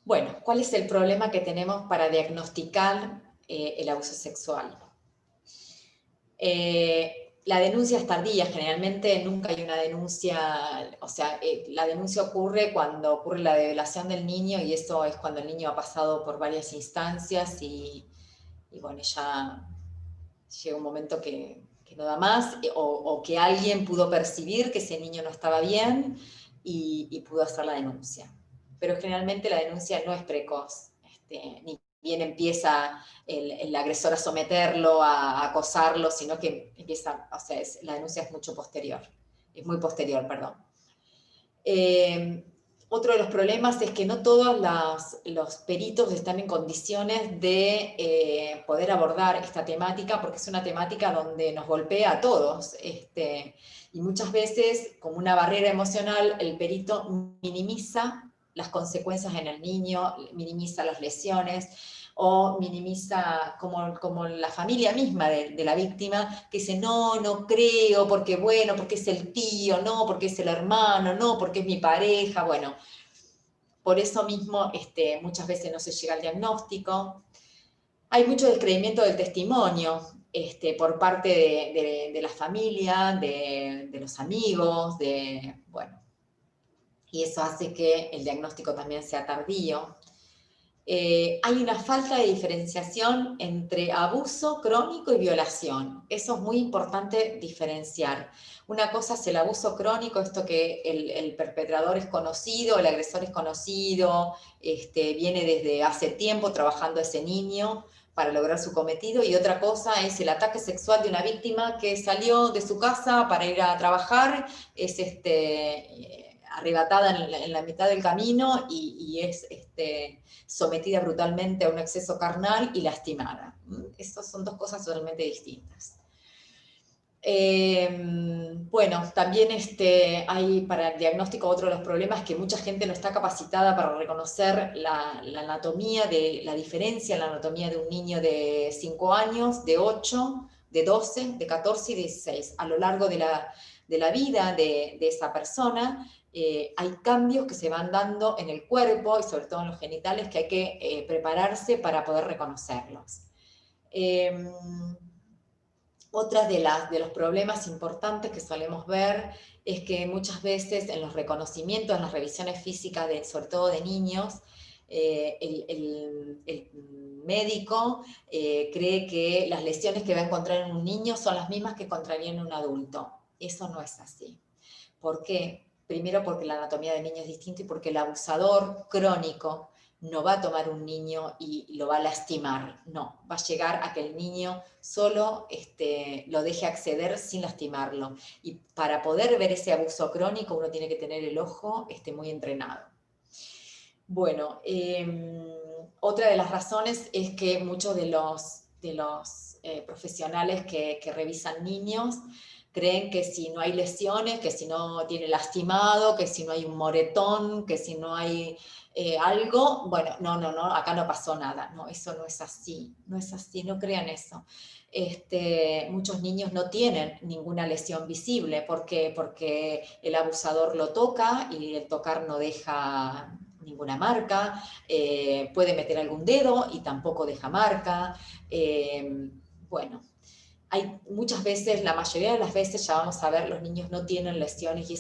Bueno, ¿cuál es el problema que tenemos para diagnosticar el abuso sexual? La denuncia es tardía, generalmente nunca hay una denuncia, o sea, la denuncia ocurre cuando ocurre la violación del niño, y eso es cuando el niño ha pasado por varias instancias y bueno, ya llega un momento que no da más, o que alguien pudo percibir que ese niño no estaba bien y pudo hacer la denuncia. Pero generalmente la denuncia no es precoz, ni bien empieza el agresor a someterlo, a acosarlo, sino que empieza, o sea, la denuncia es mucho posterior, es muy posterior, perdón. Otro de los problemas es que no todos los peritos están en condiciones de poder abordar esta temática, porque es una temática donde nos golpea a todos. Y muchas veces, como una barrera emocional, el perito minimiza las consecuencias en el niño, minimiza las lesiones, o minimiza como la familia misma de la víctima, que dice, no creo, porque bueno, porque es el tío, no, porque es el hermano, no, porque es mi pareja, bueno. Por eso mismo muchas veces no se llega al diagnóstico. Hay mucho descreimiento del testimonio por parte de la familia, de los amigos, bueno. Y eso hace que el diagnóstico también sea tardío. Hay una falta de diferenciación entre abuso crónico y violación. Eso es muy importante diferenciar. Una cosa es el abuso crónico, esto que el perpetrador es conocido, el agresor es conocido, viene desde hace tiempo trabajando ese niño para lograr su cometido, y otra cosa es el ataque sexual de una víctima que salió de su casa para ir a trabajar, es arrebatada en la mitad del camino y es sometida brutalmente a un exceso carnal y lastimada. Estas son dos cosas totalmente distintas. Bueno, también hay para el diagnóstico otro de los problemas, que mucha gente no está capacitada para reconocer la anatomía, la diferencia en la anatomía de un niño de 5 años, de 8, de 12, de 14 y 16. A lo largo de la vida de esa persona, hay cambios que se van dando en el cuerpo y sobre todo en los genitales que hay que prepararse para poder reconocerlos. Otra de los problemas importantes que solemos ver es que muchas veces en los reconocimientos, en las revisiones físicas, sobre todo de niños, el médico cree que las lesiones que va a encontrar en un niño son las mismas que encontraría en un adulto. Eso no es así. ¿Por qué? Primero porque la anatomía del niño es distinta y porque el abusador crónico no va a tomar un niño y lo va a lastimar, no, va a llegar a que el niño solo lo deje acceder sin lastimarlo. Y para poder ver ese abuso crónico uno tiene que tener el ojo muy entrenado. Bueno, otra de las razones es que muchos de los profesionales que revisan niños creen que si no hay lesiones, que si no tiene lastimado, que si no hay un moretón, que si no hay algo, bueno, no, acá no pasó nada. No, eso no es así, no crean eso. Muchos niños no tienen ninguna lesión visible. ¿Por qué? Porque el abusador lo toca y el tocar no deja ninguna marca, puede meter algún dedo y tampoco deja marca. Bueno, hay muchas veces, la mayoría de las veces ya vamos a ver, los niños no tienen lesiones y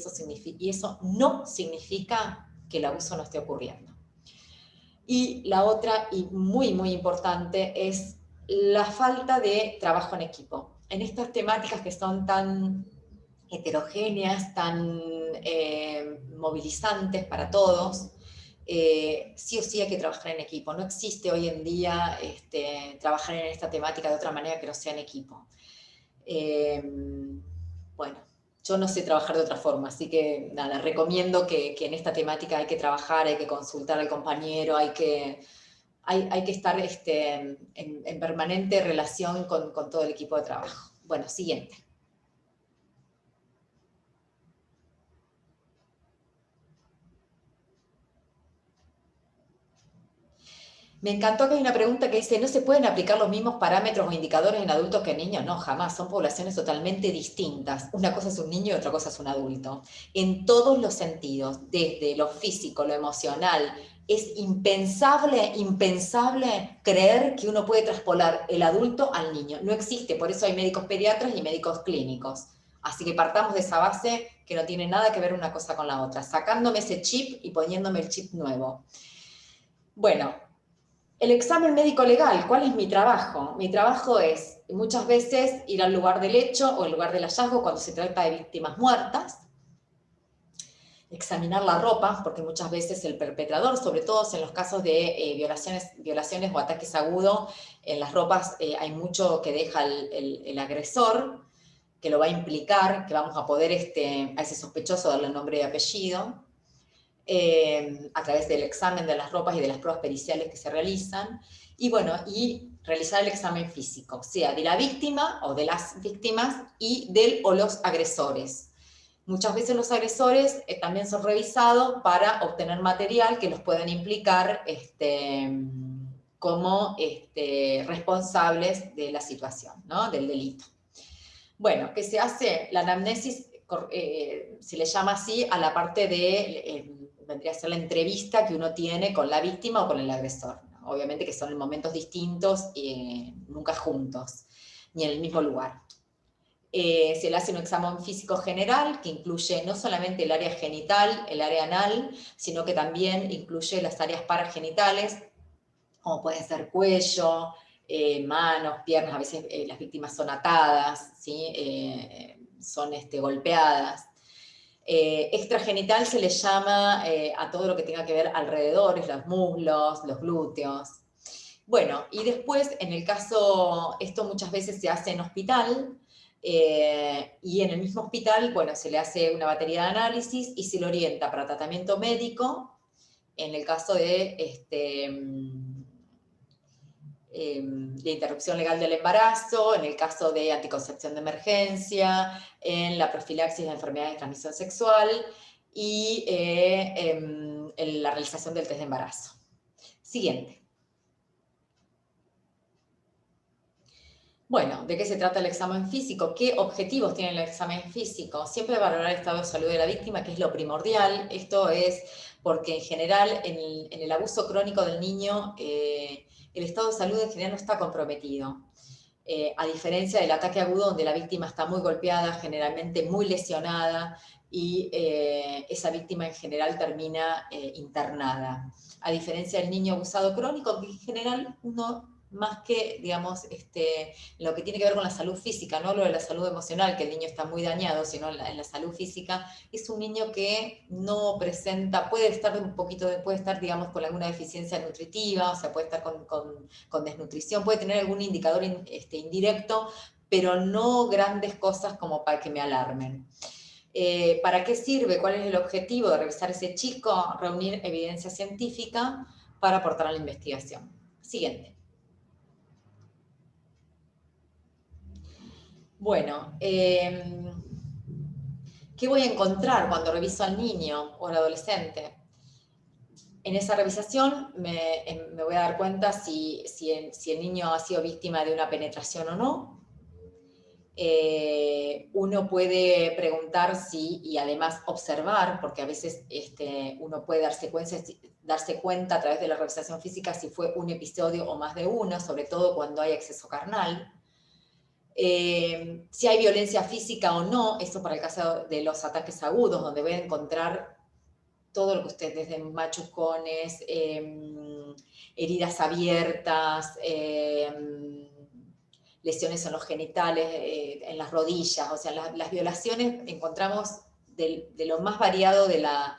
eso no significa que el abuso no esté ocurriendo. Y la otra, y muy, muy importante, es la falta de trabajo en equipo. En estas temáticas que son tan heterogéneas, tan movilizantes para todos, sí o sí hay que trabajar en equipo. No existe hoy en día trabajar en esta temática de otra manera que no sea en equipo. Bueno, yo no sé trabajar de otra forma, así que nada, recomiendo que en esta temática hay que trabajar, hay que consultar al compañero, hay que estar en permanente relación con todo el equipo de trabajo. Bueno, siguiente. Me encantó que hay una pregunta que dice, ¿no se pueden aplicar los mismos parámetros o indicadores en adultos que en niños? No, jamás, son poblaciones totalmente distintas. Una cosa es un niño y otra cosa es un adulto. En todos los sentidos, desde lo físico, lo emocional, es impensable creer que uno puede traspolar el adulto al niño. No existe, por eso hay médicos pediatras y médicos clínicos. Así que partamos de esa base que no tiene nada que ver una cosa con la otra, sacándome ese chip y poniéndome el chip nuevo. Bueno, el examen médico legal, ¿cuál es mi trabajo? Mi trabajo es muchas veces ir al lugar del hecho o el lugar del hallazgo cuando se trata de víctimas muertas, examinar la ropa, porque muchas veces el perpetrador, sobre todo en los casos de violaciones o ataques agudos, en las ropas hay mucho que deja el agresor, que lo va a implicar, que vamos a poder a ese sospechoso darle nombre y apellido, a través del examen de las ropas y de las pruebas periciales que se realizan, y bueno, y realizar el examen físico, sea de la víctima o de las víctimas y del o los agresores. Muchas veces los agresores también son revisados para obtener material que los puedan implicar como responsables de la situación, ¿no? Del delito. Bueno, ¿qué se hace? La anamnesis se le llama así a la parte de, vendría a ser la entrevista que uno tiene con la víctima o con el agresor, ¿no? Obviamente que son en momentos distintos, nunca juntos, ni en el mismo lugar. Se le hace un examen físico general que incluye no solamente el área genital, el área anal, sino que también incluye las áreas paragenitales, como pueden ser cuello, manos, piernas, a veces las víctimas son atadas, ¿sí? Son golpeadas. Extragenital se le llama a todo lo que tenga que ver alrededor, los muslos, los glúteos. Bueno, y después, en el caso, esto muchas veces se hace en hospital, y en el mismo hospital, bueno, se le hace una batería de análisis y se le orienta para tratamiento médico, en el caso de interrupción legal del embarazo, en el caso de anticoncepción de emergencia, en la profilaxis de enfermedades de transmisión sexual y en la realización del test de embarazo. Siguiente. Bueno, ¿de qué se trata el examen físico? ¿Qué objetivos tiene el examen físico? Siempre valorar el estado de salud de la víctima, que es lo primordial. Esto es porque en general en el abuso crónico del niño el estado de salud en general no está comprometido. A diferencia del ataque agudo donde la víctima está muy golpeada, generalmente muy lesionada, y esa víctima en general termina internada. A diferencia del niño abusado crónico, que en general uno, más que, digamos, lo que tiene que ver con la salud física, no lo de la salud emocional, que el niño está muy dañado, sino en la salud física, es un niño que no presenta, puede estar, digamos, con alguna deficiencia nutritiva, o sea, puede estar con desnutrición, puede tener algún indicador indirecto, pero no grandes cosas como para que me alarmen. ¿Para qué sirve? ¿Cuál es el objetivo de revisar ese chico? Reunir evidencia científica para aportar a la investigación. Siguiente. Bueno, ¿qué voy a encontrar cuando reviso al niño o al adolescente? En esa revisación me voy a dar cuenta si el niño ha sido víctima de una penetración o no. Uno puede preguntar y además observar, porque a veces uno puede darse cuenta a través de la revisación física si fue un episodio o más de uno, sobre todo cuando hay exceso carnal. Si hay violencia física o no, eso para el caso de los ataques agudos, donde voy a encontrar todo lo que ustedes, desde machucones, heridas abiertas, lesiones en los genitales, en las rodillas. O sea, las violaciones encontramos de lo más variado de la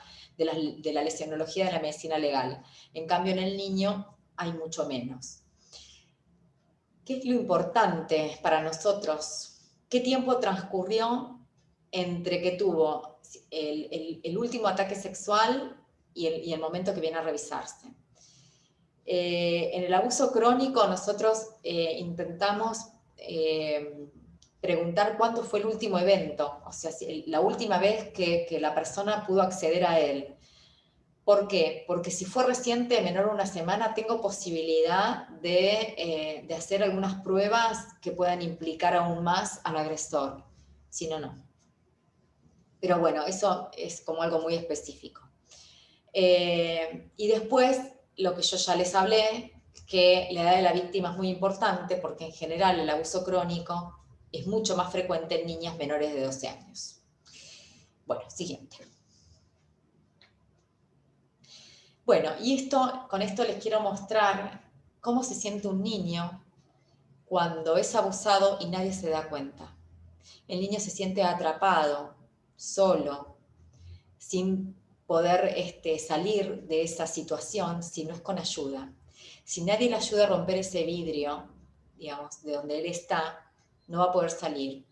lesionología de la medicina legal. En cambio, en el niño hay mucho menos. ¿Qué es lo importante para nosotros? ¿Qué tiempo transcurrió entre que tuvo el último ataque sexual y el momento que viene a revisarse? En el abuso crónico nosotros intentamos preguntar cuándo fue el último evento, o sea, la última vez que la persona pudo acceder a él. ¿Por qué? Porque si fue reciente, menor de una semana, tengo posibilidad de hacer algunas pruebas que puedan implicar aún más al agresor. Si no, no. Pero bueno, eso es como algo muy específico. Y después, lo que yo ya les hablé, que la edad de la víctima es muy importante, porque en general el abuso crónico es mucho más frecuente en niñas menores de 12 años. Bueno, siguiente. Bueno, y con esto les quiero mostrar cómo se siente un niño cuando es abusado y nadie se da cuenta. El niño se siente atrapado, solo, sin poder salir de esa situación si no es con ayuda. Si nadie le ayuda a romper ese vidrio, digamos, de donde él está, no va a poder salir.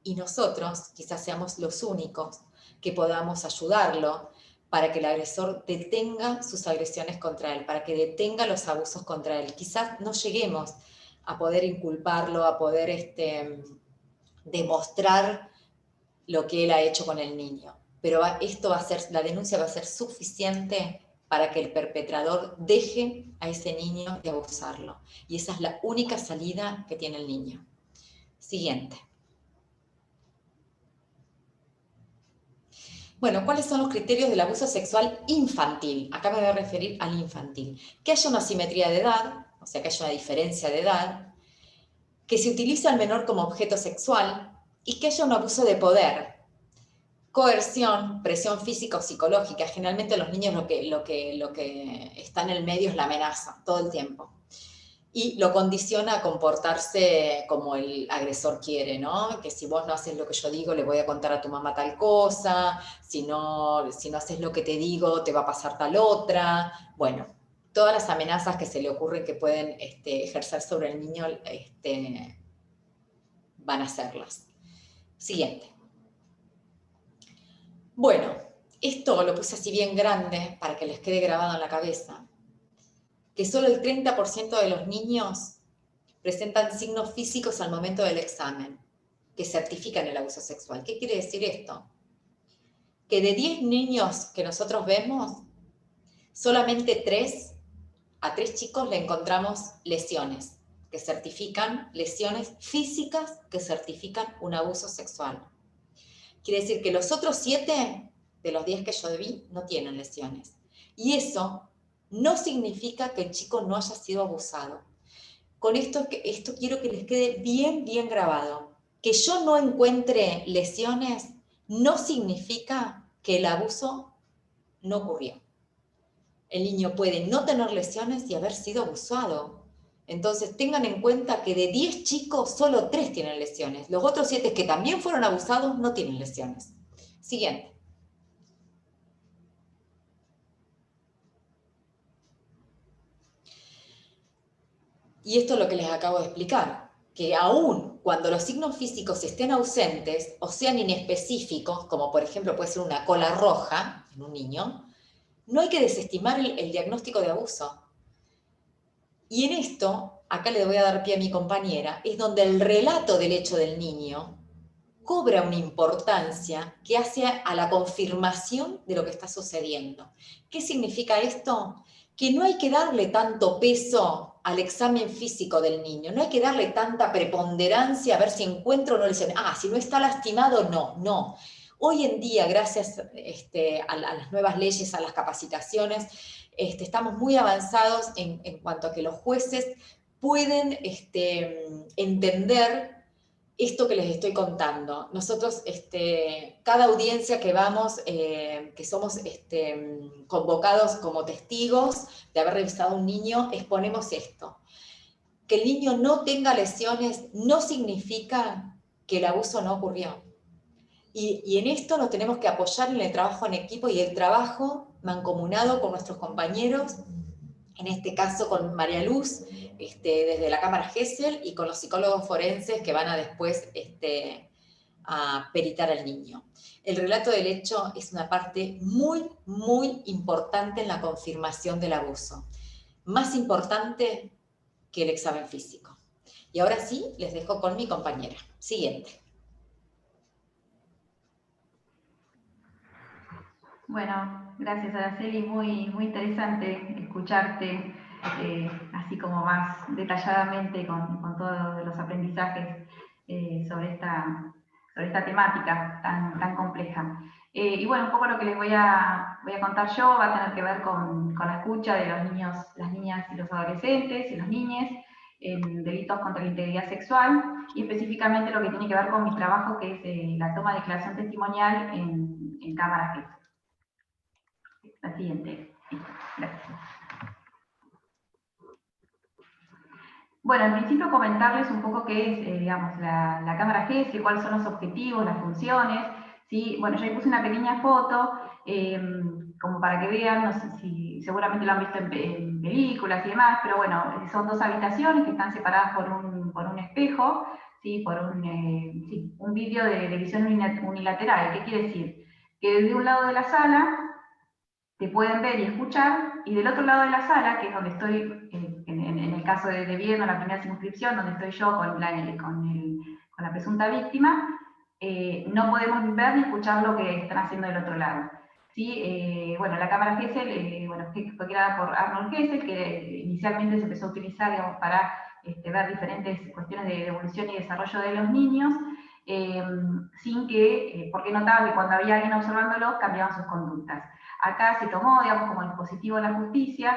Y nosotros quizás seamos los únicos que podamos ayudarlo para que el agresor detenga sus agresiones contra él, para que detenga los abusos contra él. Quizás no lleguemos a poder inculparlo, a poder demostrar lo que él ha hecho con el niño. Pero la denuncia va a ser suficiente para que el perpetrador deje a ese niño de abusarlo. Y esa es la única salida que tiene el niño. Siguiente. Bueno, ¿cuáles son los criterios del abuso sexual infantil? Acá me voy a referir al infantil. Que haya una simetría de edad, o sea, que haya una diferencia de edad, que se utilice al menor como objeto sexual y que haya un abuso de poder, coerción, presión física o psicológica. Generalmente los niños lo que está en el medio es la amenaza, todo el tiempo. Y lo condiciona a comportarse como el agresor quiere, ¿no? Que si vos no haces lo que yo digo, le voy a contar a tu mamá tal cosa, si no haces lo que te digo, te va a pasar tal otra. Bueno, todas las amenazas que se le ocurren que pueden ejercer sobre el niño van a hacerlas. Siguiente. Bueno, esto lo puse así bien grande para que les quede grabado en la cabeza. Que solo el 30% de los niños presentan signos físicos al momento del examen, que certifican el abuso sexual. ¿Qué quiere decir esto? Que de 10 niños que nosotros vemos, solamente a 3 chicos le encontramos lesiones, que certifican lesiones físicas que certifican un abuso sexual. Quiere decir que los otros 7 de los 10 que yo vi no tienen lesiones. Y eso no significa que el chico no haya sido abusado. Con esto quiero que les quede bien, bien grabado. Que yo no encuentre lesiones no significa que el abuso no ocurrió. El niño puede no tener lesiones y haber sido abusado. Entonces tengan en cuenta que de 10 chicos, solo 3 tienen lesiones. Los otros 7 que también fueron abusados no tienen lesiones. Siguiente. Y esto es lo que les acabo de explicar, que aún cuando los signos físicos estén ausentes o sean inespecíficos, como por ejemplo puede ser una cola roja en un niño, no hay que desestimar el diagnóstico de abuso. Y en esto, acá le voy a dar pie a mi compañera, es donde el relato del hecho del niño cobra una importancia que hace a la confirmación de lo que está sucediendo. ¿Qué significa esto? Que no hay que darle tanto peso al examen físico del niño, no hay que darle tanta preponderancia a ver si encuentro o no lesiones. Si no está lastimado, no. Hoy en día, gracias a las nuevas leyes, a las capacitaciones, estamos muy avanzados en cuanto a que los jueces pueden entender esto que les estoy contando. Nosotros, cada audiencia que vamos, que somos convocados como testigos de haber revisado a un niño, exponemos esto. Que el niño no tenga lesiones no significa que el abuso no ocurrió. Y en esto nos tenemos que apoyar en el trabajo en equipo y el trabajo mancomunado con nuestros compañeros, en este caso con María Luz, desde la Cámara Gesell, y con los psicólogos forenses que van a después a peritar al niño. El relato del hecho es una parte muy, muy importante en la confirmación del abuso. Más importante que el examen físico. Y ahora sí, les dejo con mi compañera. Siguiente. Bueno, gracias Araceli, muy interesante escucharte así como más detalladamente con todos los aprendizajes sobre esta temática tan compleja. Y bueno, un poco lo que les voy a contar yo va a tener que ver con la escucha de los niños, las niñas y los adolescentes y los niñes en delitos contra la integridad sexual, y específicamente lo que tiene que ver con mi trabajo, que es la toma de declaración testimonial en cámaras Gesell. La siguiente. Gracias. Bueno, en principio comentarles un poco qué es, digamos, la Cámara Gesell, cuáles son los objetivos, las funciones. ¿Sí? Bueno, yo ahí puse una pequeña foto, como para que vean, no sé si seguramente lo han visto en películas y demás, pero bueno, son 2 habitaciones que están separadas por un espejo, ¿sí? Por un vidrio de visión unilateral. ¿Qué quiere decir? Que desde un lado de la sala te pueden ver y escuchar, y del otro lado de la sala, que es donde estoy, en el caso de Viedma, la primera circunscripción, donde estoy yo con la presunta víctima, no podemos ver ni escuchar lo que están haciendo del otro lado. ¿Sí? Bueno, la Cámara Gesell, fue creada por Arnold Gesell, que inicialmente se empezó a utilizar, digamos, para ver diferentes cuestiones de evolución y desarrollo de los niños, sin que, porque notaba que cuando había alguien observándolos, cambiaban sus conductas. Acá se tomó, digamos, como dispositivo de la justicia,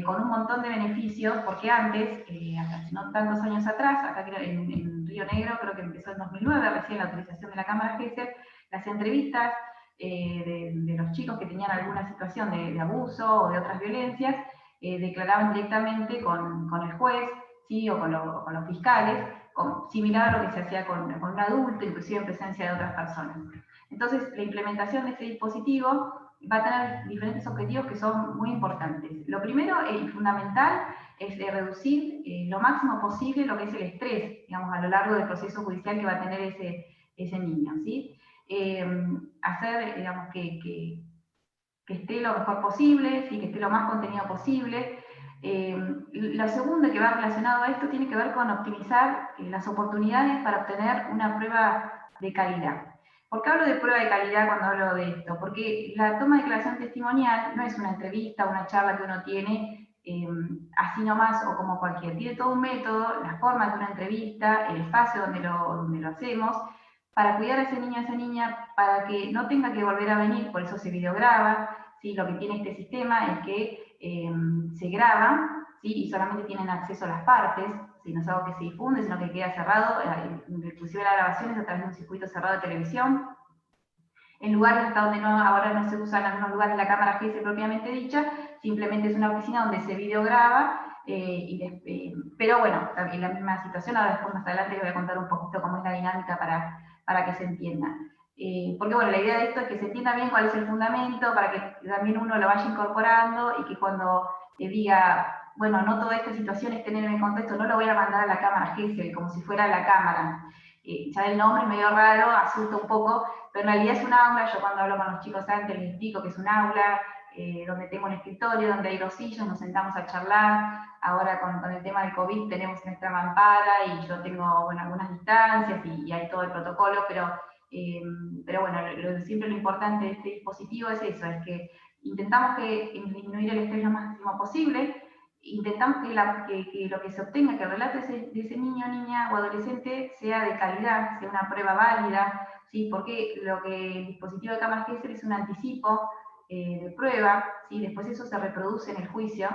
con un montón de beneficios, porque antes, hace no tantos años atrás, acá en Río Negro, creo que empezó en 2009, recién la autorización de la Cámara Gesell, las entrevistas de los chicos que tenían alguna situación de abuso o de otras violencias, declaraban directamente con el juez, ¿sí? O con los fiscales, similar a lo que se hacía con un adulto, inclusive en presencia de otras personas. Entonces, la implementación de este dispositivo va a tener diferentes objetivos que son muy importantes. Lo primero y fundamental es reducir lo máximo posible lo que es el estrés, digamos, a lo largo del proceso judicial que va a tener ese niño, ¿sí? Hacer, digamos, que esté lo mejor posible, ¿sí? Que esté lo más contenido posible. Lo segundo que va relacionado a esto tiene que ver con optimizar las oportunidades para obtener una prueba de calidad. ¿Por qué hablo de prueba de calidad cuando hablo de esto? Porque la toma de declaración testimonial no es una entrevista, una charla que uno tiene así nomás o como cualquier. Tiene todo un método, la forma de una entrevista, el espacio donde lo hacemos, para cuidar a ese niño, a esa niña, para que no tenga que volver a venir, por eso se videograba. ¿Sí? Lo que tiene este sistema es que se graba, ¿sí? Y solamente tienen acceso a las partes, ¿sí? No es algo que se difunde, sino que queda cerrado, inclusive la grabación es a través de un circuito cerrado de televisión. En lugares hasta donde ahora no se usa en algunos lugares la Cámara Gesell propiamente dicha, simplemente es una oficina donde se videograba, pero bueno, en la misma situación, ahora después más adelante les voy a contar un poquito cómo es la dinámica para que se entienda. Porque bueno, la idea de esto es que se entienda bien cuál es el fundamento, para que también uno lo vaya incorporando y que cuando diga, bueno, no toda esta situación es tener en el contexto, no lo voy a mandar a la Cámara Gesell como si fuera la Cámara. Ya el nombre es medio raro, asusta un poco, pero en realidad es un aula. Yo cuando hablo con los chicos antes les explico que es un aula, donde tengo un escritorio, donde hay 2 sillas, nos sentamos a charlar. Ahora con el tema del COVID tenemos nuestra mampara y yo tengo, bueno, algunas distancias y hay todo el protocolo, pero bueno, siempre lo importante de este dispositivo es eso, es que intentamos disminuir el estrés lo máximo posible, intentamos que lo que se obtenga, que el relato de ese niño, niña o adolescente sea de calidad, sea una prueba válida, ¿sí? Porque lo que el dispositivo de Cámara Gesell es un anticipo de prueba, ¿sí? Después eso se reproduce en el juicio,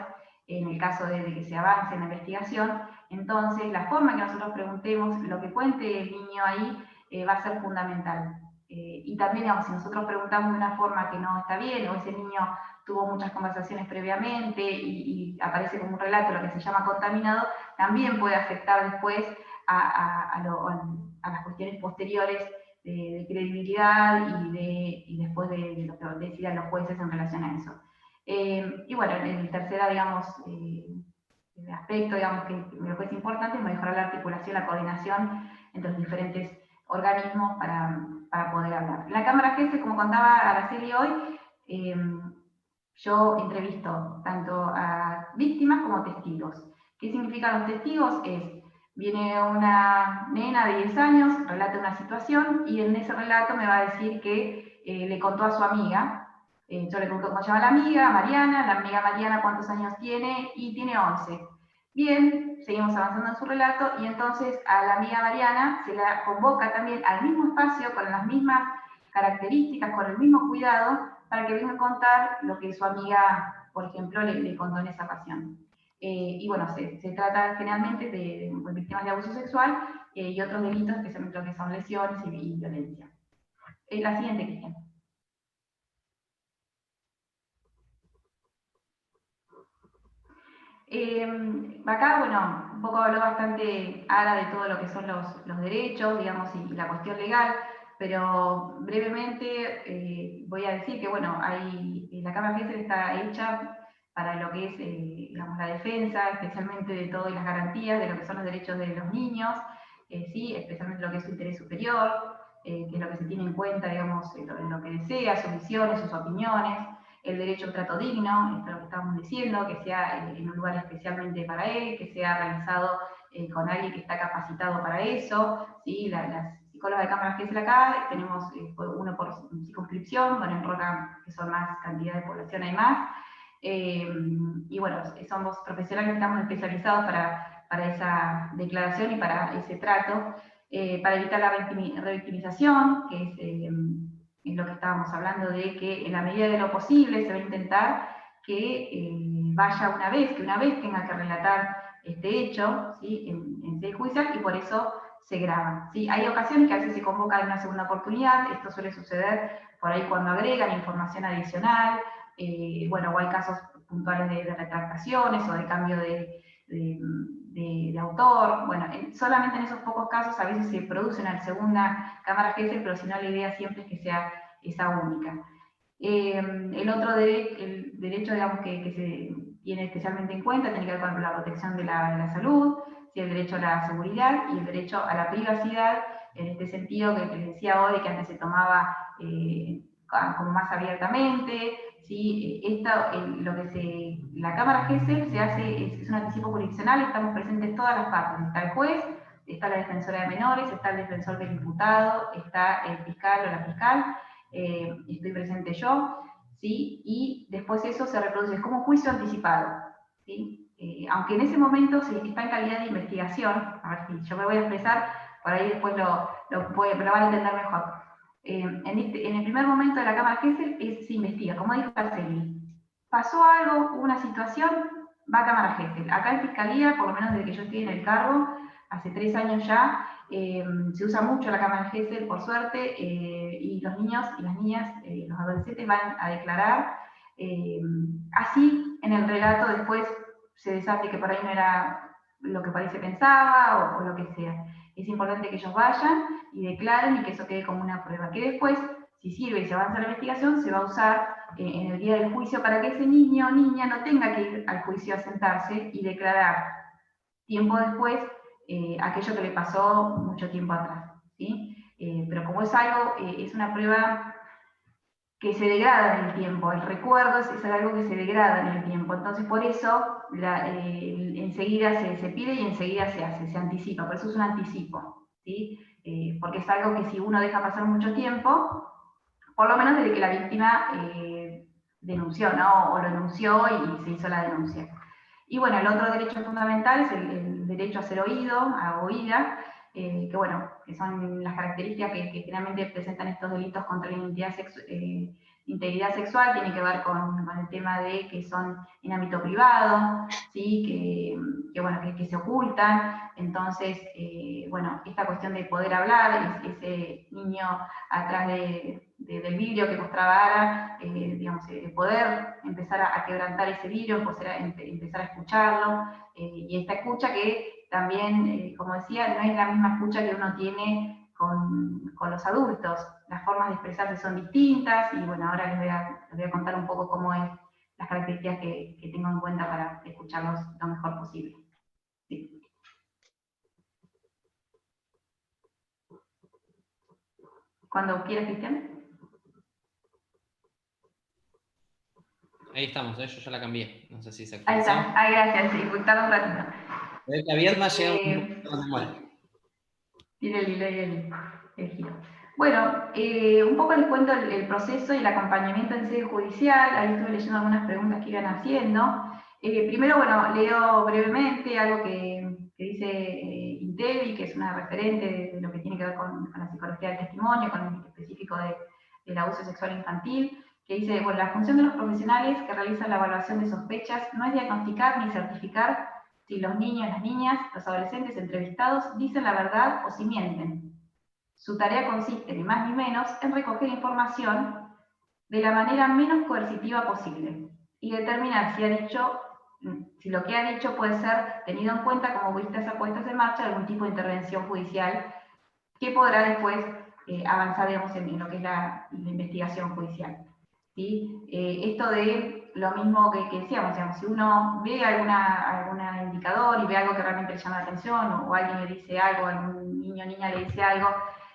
en el caso de que se avance en la investigación. Entonces, la forma que nosotros preguntemos, lo que cuente el niño ahí, va a ser fundamental. Y también, digamos, si nosotros preguntamos de una forma que no está bien, o ese niño tuvo muchas conversaciones previamente y aparece como un relato, lo que se llama contaminado, también puede afectar después a las cuestiones posteriores de credibilidad y después de lo que decidan los jueces en relación a eso. Y bueno, el tercera, digamos, el aspecto, digamos, que me parece importante es mejorar la articulación, la coordinación entre los diferentes organismos para poder hablar. La Cámara GESEL, como contaba Araceli hoy, yo entrevisto tanto a víctimas como testigos. ¿Qué significan los testigos? Viene una nena de 10 años, relata una situación y en ese relato me va a decir que le contó a su amiga. Yo le pregunto cómo se llama la amiga Mariana cuántos años tiene, y tiene 11. Bien, seguimos avanzando en su relato y entonces a la amiga Mariana se la convoca también al mismo espacio, con las mismas características, con el mismo cuidado, para que venga a contar lo que su amiga, por ejemplo, le contó en esa ocasión. Y bueno, se trata generalmente de víctimas de abuso sexual y otros delitos, especialmente lo que son lesiones y violencia. La siguiente, Cristian. Acá, bueno, un poco habló bastante Ada de todo lo que son los derechos, digamos, y la cuestión legal, pero brevemente voy a decir que, bueno, la Cámara GESEL está hecha para lo que es, digamos, la defensa, especialmente de todas las garantías de lo que son los derechos de los niños, ¿sí? Especialmente lo que es su interés superior, que es lo que se tiene en cuenta, digamos, en lo que desea, sus visiones, sus opiniones, el derecho a un trato digno, esto es lo que estábamos diciendo, que sea en un lugar especialmente para él, que sea realizado con alguien que está capacitado para eso, ¿sí? Las psicólogas de Cámara GESEL acá, tenemos uno por circunscripción, bueno, en Roca, que son más cantidad de población, hay más, y bueno, somos profesionales que estamos especializados para esa declaración y para ese trato, para evitar la revictimización, que es lo que estábamos hablando, de que en la medida de lo posible se va a intentar que vaya que una vez tenga que relatar este hecho, ¿sí? en sede judicial, y por eso se graba, ¿sí? Hay ocasiones que a veces se convoca en una segunda oportunidad, esto suele suceder por ahí cuando agregan información adicional, bueno, o hay casos puntuales de retractaciones o de cambio de autor. Bueno, solamente en esos pocos casos a veces se produce una segunda Cámara GESEL, pero si no, la idea siempre es que sea esa única. El otro el derecho, digamos, que se tiene especialmente en cuenta tiene que ver con la protección de la salud, ¿sí? El derecho a la seguridad y el derecho a la privacidad, en este sentido que les decía hoy, que antes se tomaba como más abiertamente, ¿sí? La Cámara GESEL se hace, es un anticipo jurisdiccional, estamos presentes todas las partes, está el juez, está la defensora de menores, está el defensor del imputado, está el fiscal o la fiscal, estoy presente yo, ¿sí? Y después eso se reproduce como juicio anticipado, ¿sí? Aunque en ese momento se está en calidad de investigación, a ver si yo me voy a expresar, por ahí después lo van a entender mejor. En el primer momento de la Cámara GESEL se investiga, como dijo Araceli. Pasó algo, hubo una situación, va a Cámara GESEL. Acá en Fiscalía, por lo menos desde que yo estoy en el cargo, hace 3 años ya, se usa mucho la Cámara GESEL, por suerte, y los niños y las niñas, los adolescentes van a declarar. Así, en el relato después se desate que por ahí no era lo que parece pensaba o lo que sea. Es importante que ellos vayan y declaren y que eso quede como una prueba, que después, si sirve y se avanza la investigación, se va a usar en el día del juicio para que ese niño o niña no tenga que ir al juicio a sentarse y declarar tiempo después aquello que le pasó mucho tiempo atrás, ¿sí? Pero como es algo, es una prueba que se degrada en el tiempo, el recuerdo es algo que se degrada en el tiempo, entonces por eso enseguida se pide y enseguida se hace, se anticipa, por eso es un anticipo, ¿sí? Porque es algo que si uno deja pasar mucho tiempo, por lo menos desde que la víctima denunció, ¿no? O lo denunció y se hizo la denuncia. Y bueno, el otro derecho fundamental es el derecho a ser oído, a oída, que bueno, que son las características que generalmente presentan estos delitos contra la identidad integridad sexual tiene que ver con el tema de que son en ámbito privado, ¿sí? que se ocultan. Entonces, bueno, esta cuestión de poder hablar, ese niño atrás del vidrio que mostraba Ara, digamos, poder empezar a quebrantar ese vidrio, empezar a escucharlo, y esta escucha que también, como decía, no es la misma escucha que uno tiene con los adultos. Las formas de expresarse son distintas, y bueno, ahora les voy a contar un poco cómo es las características que tengo en cuenta para escucharlos lo mejor posible. Sí. Cuando quieras, Cristian. Ahí estamos, yo ya la cambié. No sé si se actualizó. Ahí está, gracias, sí, tarda un ratito. La Viedma llega un poco más. Tiene el delay el giro. Bueno, un poco les cuento el proceso y el acompañamiento en sede judicial. Ahí estuve leyendo algunas preguntas que iban haciendo. Primero, bueno, leo brevemente algo que dice Intevi, que es una referente de lo que tiene que ver con la psicología del testimonio, con el específico del abuso sexual infantil, que dice, bueno, la función de los profesionales que realizan la evaluación de sospechas no es diagnosticar ni certificar si los niños, las niñas, los adolescentes entrevistados dicen la verdad o si mienten. Su tarea consiste, ni más ni menos, en recoger información de la manera menos coercitiva posible y determinar si lo que ha dicho puede ser tenido en cuenta como vistas o puestas en marcha de algún tipo de intervención judicial que podrá después avanzar, digamos, en lo que es la investigación judicial. ¿Sí? Esto de lo mismo que decíamos, digamos, si uno ve algún indicador y ve algo que realmente le llama la atención, o alguien le dice algo, algún niño o niña le dice algo,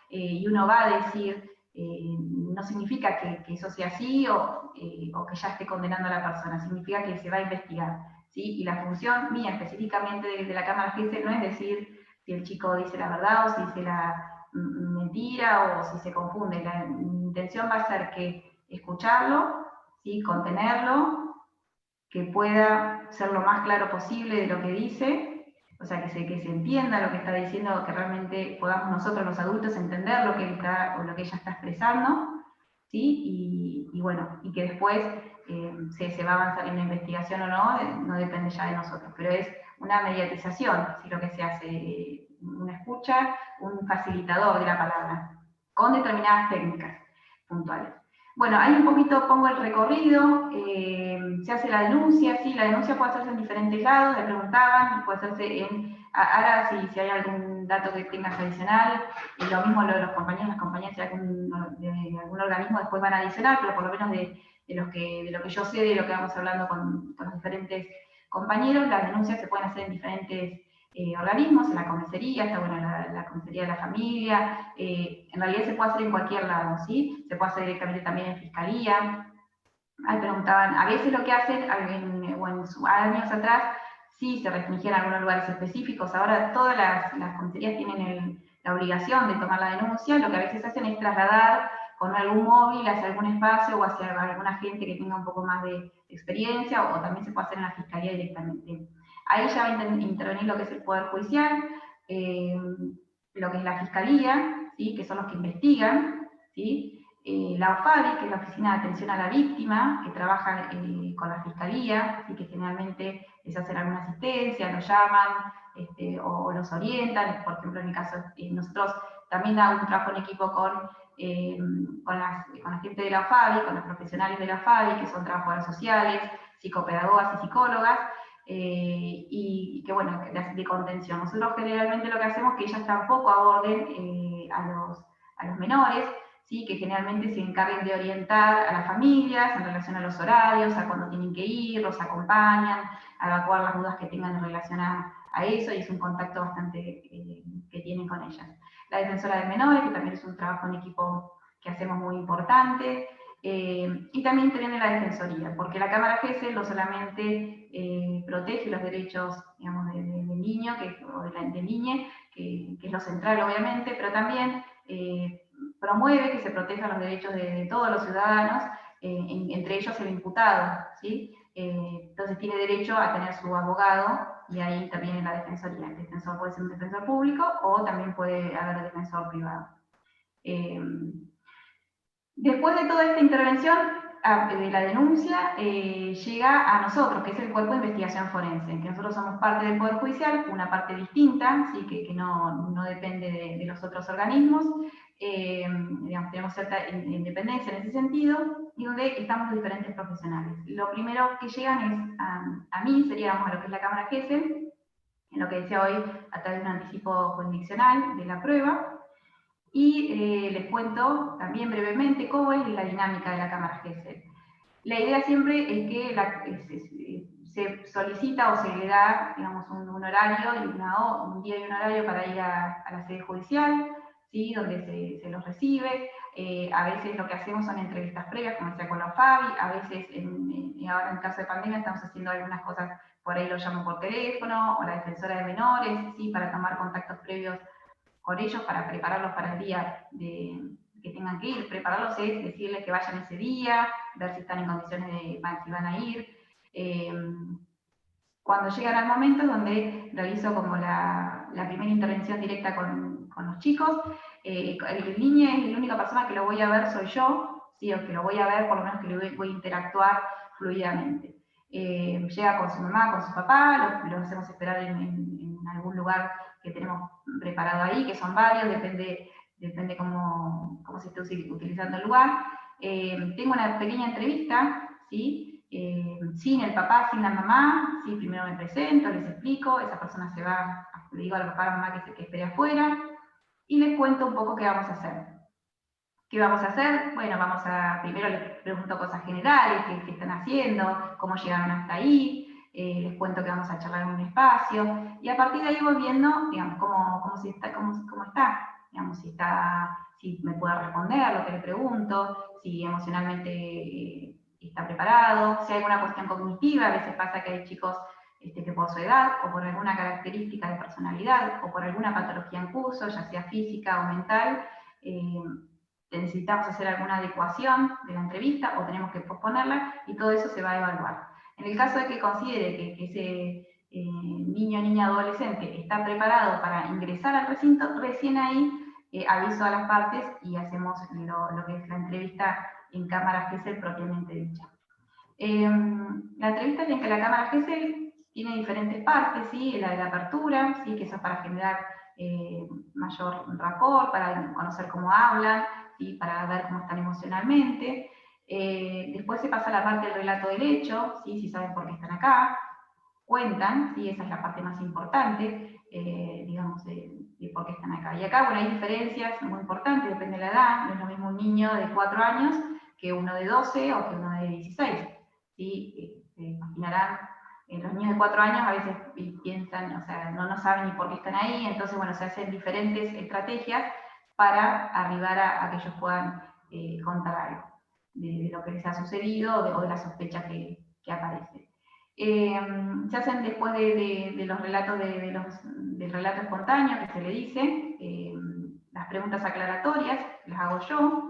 y uno va a decir, no significa que eso sea así o que ya esté condenando a la persona, significa que se va a investigar. ¿Sí? Y la función mía específicamente de la Cámara Gesell no es decir si el chico dice la verdad o si dice la mentira o si se confunde. Mi intención va a ser que escucharlo, ¿sí? Contenerlo, que pueda ser lo más claro posible de lo que dice, o sea, que se entienda lo que está diciendo, que realmente podamos nosotros los adultos entender lo que ella está expresando, ¿sí? Y bueno, y que después se va a avanzar en la investigación o no depende ya de nosotros, pero es una mediatización, ¿sí? Lo que se hace, una escucha, un facilitador de la palabra, con determinadas técnicas puntuales. Bueno, ahí un poquito pongo el recorrido, se hace la denuncia, sí, la denuncia puede hacerse en diferentes lados, le preguntaban, puede hacerse ahora si hay algún dato que tengas adicional, lo mismo lo de los compañeros, las compañeras de algún organismo después van a adicionar, pero por lo menos de lo que yo sé, de lo que vamos hablando con los diferentes compañeros, las denuncias se pueden hacer en diferentes organismos, en la comisaría, está bueno la comisaría de la familia, en realidad se puede hacer en cualquier lado, ¿sí? Se puede hacer directamente también en fiscalía. Ahí preguntaban, a veces lo que hacen, años atrás, sí se restringían algunos lugares específicos, ahora todas las comisarías tienen la obligación de tomar la denuncia, lo que a veces hacen es trasladar con algún móvil hacia algún espacio o hacia alguna gente que tenga un poco más de experiencia, o también se puede hacer en la fiscalía directamente. Ahí ya va a intervenir lo que es el Poder Judicial, lo que es la Fiscalía, ¿sí? Que son los que investigan, ¿sí? La OFADI, que es la Oficina de Atención a la Víctima, que trabaja con la Fiscalía, ¿sí? Que generalmente les hacen alguna asistencia, los llaman o los orientan. Por ejemplo, en mi caso, nosotros también damos un trabajo en equipo con la gente de la OFADI, con los profesionales de la OFADI, que son trabajadoras sociales, psicopedagogas y psicólogas, y que bueno, de contención. Nosotros generalmente lo que hacemos es que ellas tampoco aborden a los menores, ¿sí? Que generalmente se encarguen de orientar a las familias en relación a los horarios, a cuándo tienen que ir, los acompañan, a evacuar las dudas que tengan en relación a eso, y es un contacto bastante que tienen con ellas. La defensora de menores, que también es un trabajo en equipo que hacemos muy importante, y también interviene la Defensoría, porque la Cámara Gesell no solamente protege los derechos, digamos, del niño o de niña, que es lo central obviamente, pero también promueve que se protejan los derechos de todos los ciudadanos, entre ellos el imputado, ¿sí? Entonces tiene derecho a tener su abogado, y ahí interviene la Defensoría. El defensor puede ser un defensor público o también puede haber defensor privado. Después de toda esta intervención, de la denuncia llega a nosotros, que es el Cuerpo de Investigación Forense, que nosotros somos parte del Poder Judicial, una parte distinta, ¿sí? que no depende de los otros organismos, digamos, tenemos cierta independencia en ese sentido, y donde estamos los diferentes profesionales. Lo primero que llegan es a mí, seríamos a lo que es la Cámara GESEL, en lo que decía hoy, a través de un anticipo jurisdiccional de la prueba. Y les cuento también brevemente cómo es la dinámica de la Cámara GESEL. La idea siempre es que se solicita o se le da, digamos, un horario, un día y un horario para ir a la sede judicial, ¿sí? Donde se los recibe. A veces lo que hacemos son entrevistas previas, como decía con la FABI, a veces, ahora en caso de pandemia, estamos haciendo algunas cosas, por ahí lo llamo por teléfono, o la defensora de menores, ¿sí? Para tomar contactos previos con ellos, para prepararlos para el día que tengan que ir. Prepararlos es decirles que vayan ese día, ver si están en condiciones de si van a ir. Cuando llegan al momento donde realizo como la primera intervención directa con los chicos, el niño es la única persona que lo voy a ver soy yo, ¿sí? O que lo voy a ver, por lo menos que le voy a interactuar fluidamente. Llega con su mamá, con su papá, lo hacemos esperar en algún lugar que tenemos preparado ahí, que son varios, depende cómo se esté utilizando el lugar. Tengo una pequeña entrevista, ¿sí? Sin el papá, sin la mamá, ¿sí? Primero me presento, les explico, esa persona se va, le digo al papá, a la mamá que espere afuera, y les cuento un poco qué vamos a hacer. ¿Qué vamos a hacer? Bueno, primero les pregunto cosas generales, qué están haciendo, cómo llegaron hasta ahí, les cuento que vamos a charlar en un espacio, y a partir de ahí voy viendo, digamos, cómo está, digamos, si me puede responder lo que le pregunto, si emocionalmente está preparado, si hay alguna cuestión cognitiva. A veces pasa que hay chicos que por su edad, o por alguna característica de personalidad, o por alguna patología en curso, ya sea física o mental, necesitamos hacer alguna adecuación de la entrevista o tenemos que posponerla, y todo eso se va a evaluar. En el caso de que considere que ese niño, niña, adolescente está preparado para ingresar al recinto, recién ahí aviso a las partes y hacemos lo que es la entrevista en cámara GESEL propiamente dicha. La entrevista en la cámara GESEL tiene diferentes partes, ¿sí? La de la apertura, ¿sí? Que eso es para generar mayor rapport, para conocer cómo hablan, ¿sí? Para ver cómo están emocionalmente. Después se pasa a la parte del relato del hecho, ¿sí? Si saben por qué están acá, cuentan, ¿sí? Esa es la parte más importante, digamos, de por qué están acá. Y acá, bueno, hay diferencias muy importantes, depende de la edad. No es lo mismo un niño de 4 años que uno de 12 o que uno de 16. ¿Sí? Se imaginarán, los niños de 4 años a veces piensan, o sea, no saben ni por qué están ahí, entonces, bueno, se hacen diferentes estrategias para arribar a que ellos puedan contar algo de lo que les ha sucedido o de la sospecha que aparece. Se hacen después de los relatos del relato espontáneo, que se le dice, las preguntas aclaratorias, las hago yo.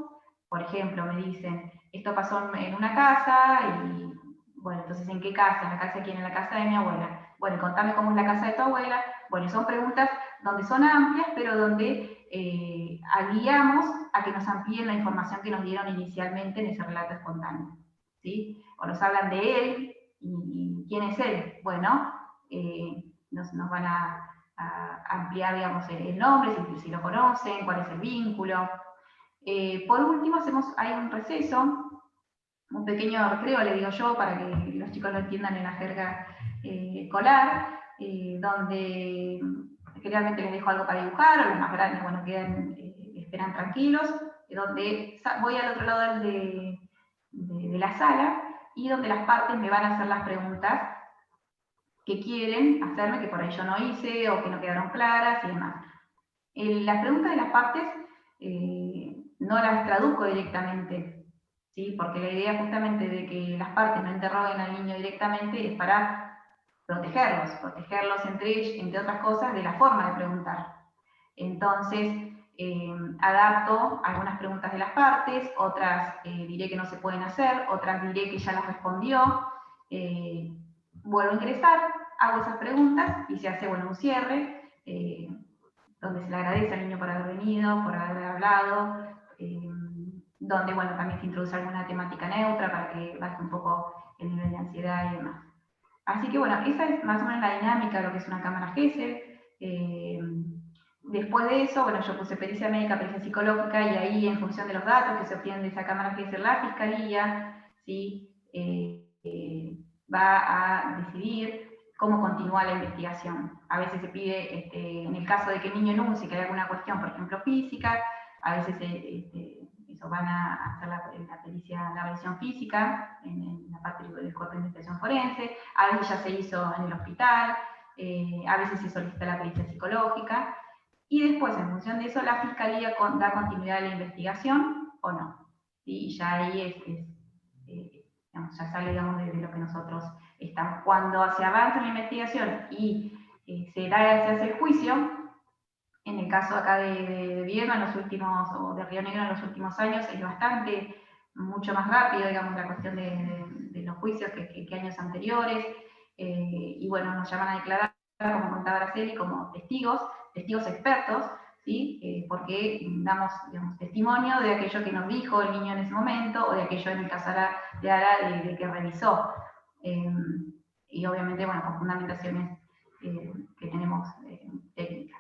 Por ejemplo, me dicen, esto pasó en una casa, y bueno, entonces, ¿en qué casa? ¿En la casa de quién? En la casa de mi abuela. Bueno, contame cómo es la casa de tu abuela. Bueno, son preguntas donde son amplias, pero donde guiamos a que nos amplíen la información que nos dieron inicialmente en ese relato espontáneo, ¿sí? O nos hablan de él, y quién es él. Bueno, nos van a ampliar, digamos, el nombre, si lo conocen, cuál es el vínculo. Por último, hay un receso, un pequeño recreo, le digo yo, para que los chicos lo entiendan en la jerga escolar, donde generalmente les dejo algo para dibujar, o los más grandes, bueno, esperan tranquilos, donde voy al otro lado de la sala, y donde las partes me van a hacer las preguntas que quieren hacerme, que por ahí yo no hice, o que no quedaron claras, y demás. Las preguntas de las partes no las traduzco directamente, ¿sí? Porque la idea justamente de que las partes no interroguen al niño directamente es para protegerlos entre otras cosas, de la forma de preguntar. Entonces, adapto algunas preguntas de las partes, otras diré que no se pueden hacer, otras diré que ya las respondió, vuelvo a ingresar, hago esas preguntas y se hace, bueno, un cierre, donde se le agradece al niño por haber venido, por haber hablado, donde, bueno, también se introduce alguna temática neutra para que baje un poco el nivel de ansiedad y demás. Así que, bueno, esa es más o menos la dinámica de lo que es una cámara Gesell. Después de eso, bueno, yo puse pericia médica, pericia psicológica, y ahí, en función de los datos que se obtienen de esa cámara Gesell, la Fiscalía, ¿sí? Va a decidir cómo continúa la investigación. A veces se pide, en el caso de que el niño enuncie que hay alguna cuestión, por ejemplo, física, a veces eso van a hacer la pericia, la revisión física, en la parte del cuerpo de investigación forense, a veces ya se hizo en el hospital, a veces se solicita la pericia psicológica, y después, en función de eso, la Fiscalía da continuidad a la investigación o no. ¿Sí? Y ya ahí digamos, ya sale, digamos, de lo que nosotros estamos. Cuando se avanza en la investigación y se hace el juicio, en el caso acá de Viedma, o de Río Negro en los últimos años, es mucho más rápido, digamos, la cuestión de los juicios que años anteriores, y bueno, nos llaman a declarar, como contaba Araceli, como testigos expertos, ¿sí? Porque damos, digamos, testimonio de aquello que nos dijo el niño en ese momento, o de aquello en el caso de Ara, de que revisó. Y obviamente, bueno, con fundamentaciones que tenemos técnicas.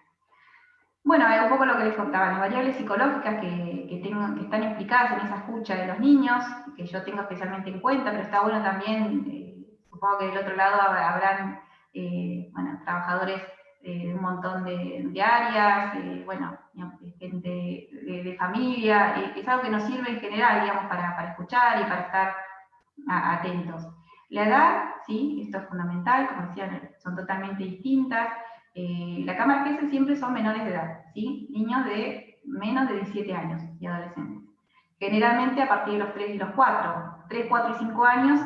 Bueno, es un poco lo que les contaba, las variables psicológicas que están implicadas en esa escucha de los niños, que yo tengo especialmente en cuenta, pero está bueno también, supongo que del otro lado habrán bueno, trabajadores de un montón de áreas, bueno, gente de familia, es algo que nos sirve en general, digamos, para escuchar y para estar atentos. La edad, sí, esto es fundamental, como decían, son totalmente distintas. La cámara Gesell siempre son menores de edad, ¿sí? Niños de menos de 17 años y adolescentes. Generalmente a partir de los 3 y los 4, 3, 4 y 5 años,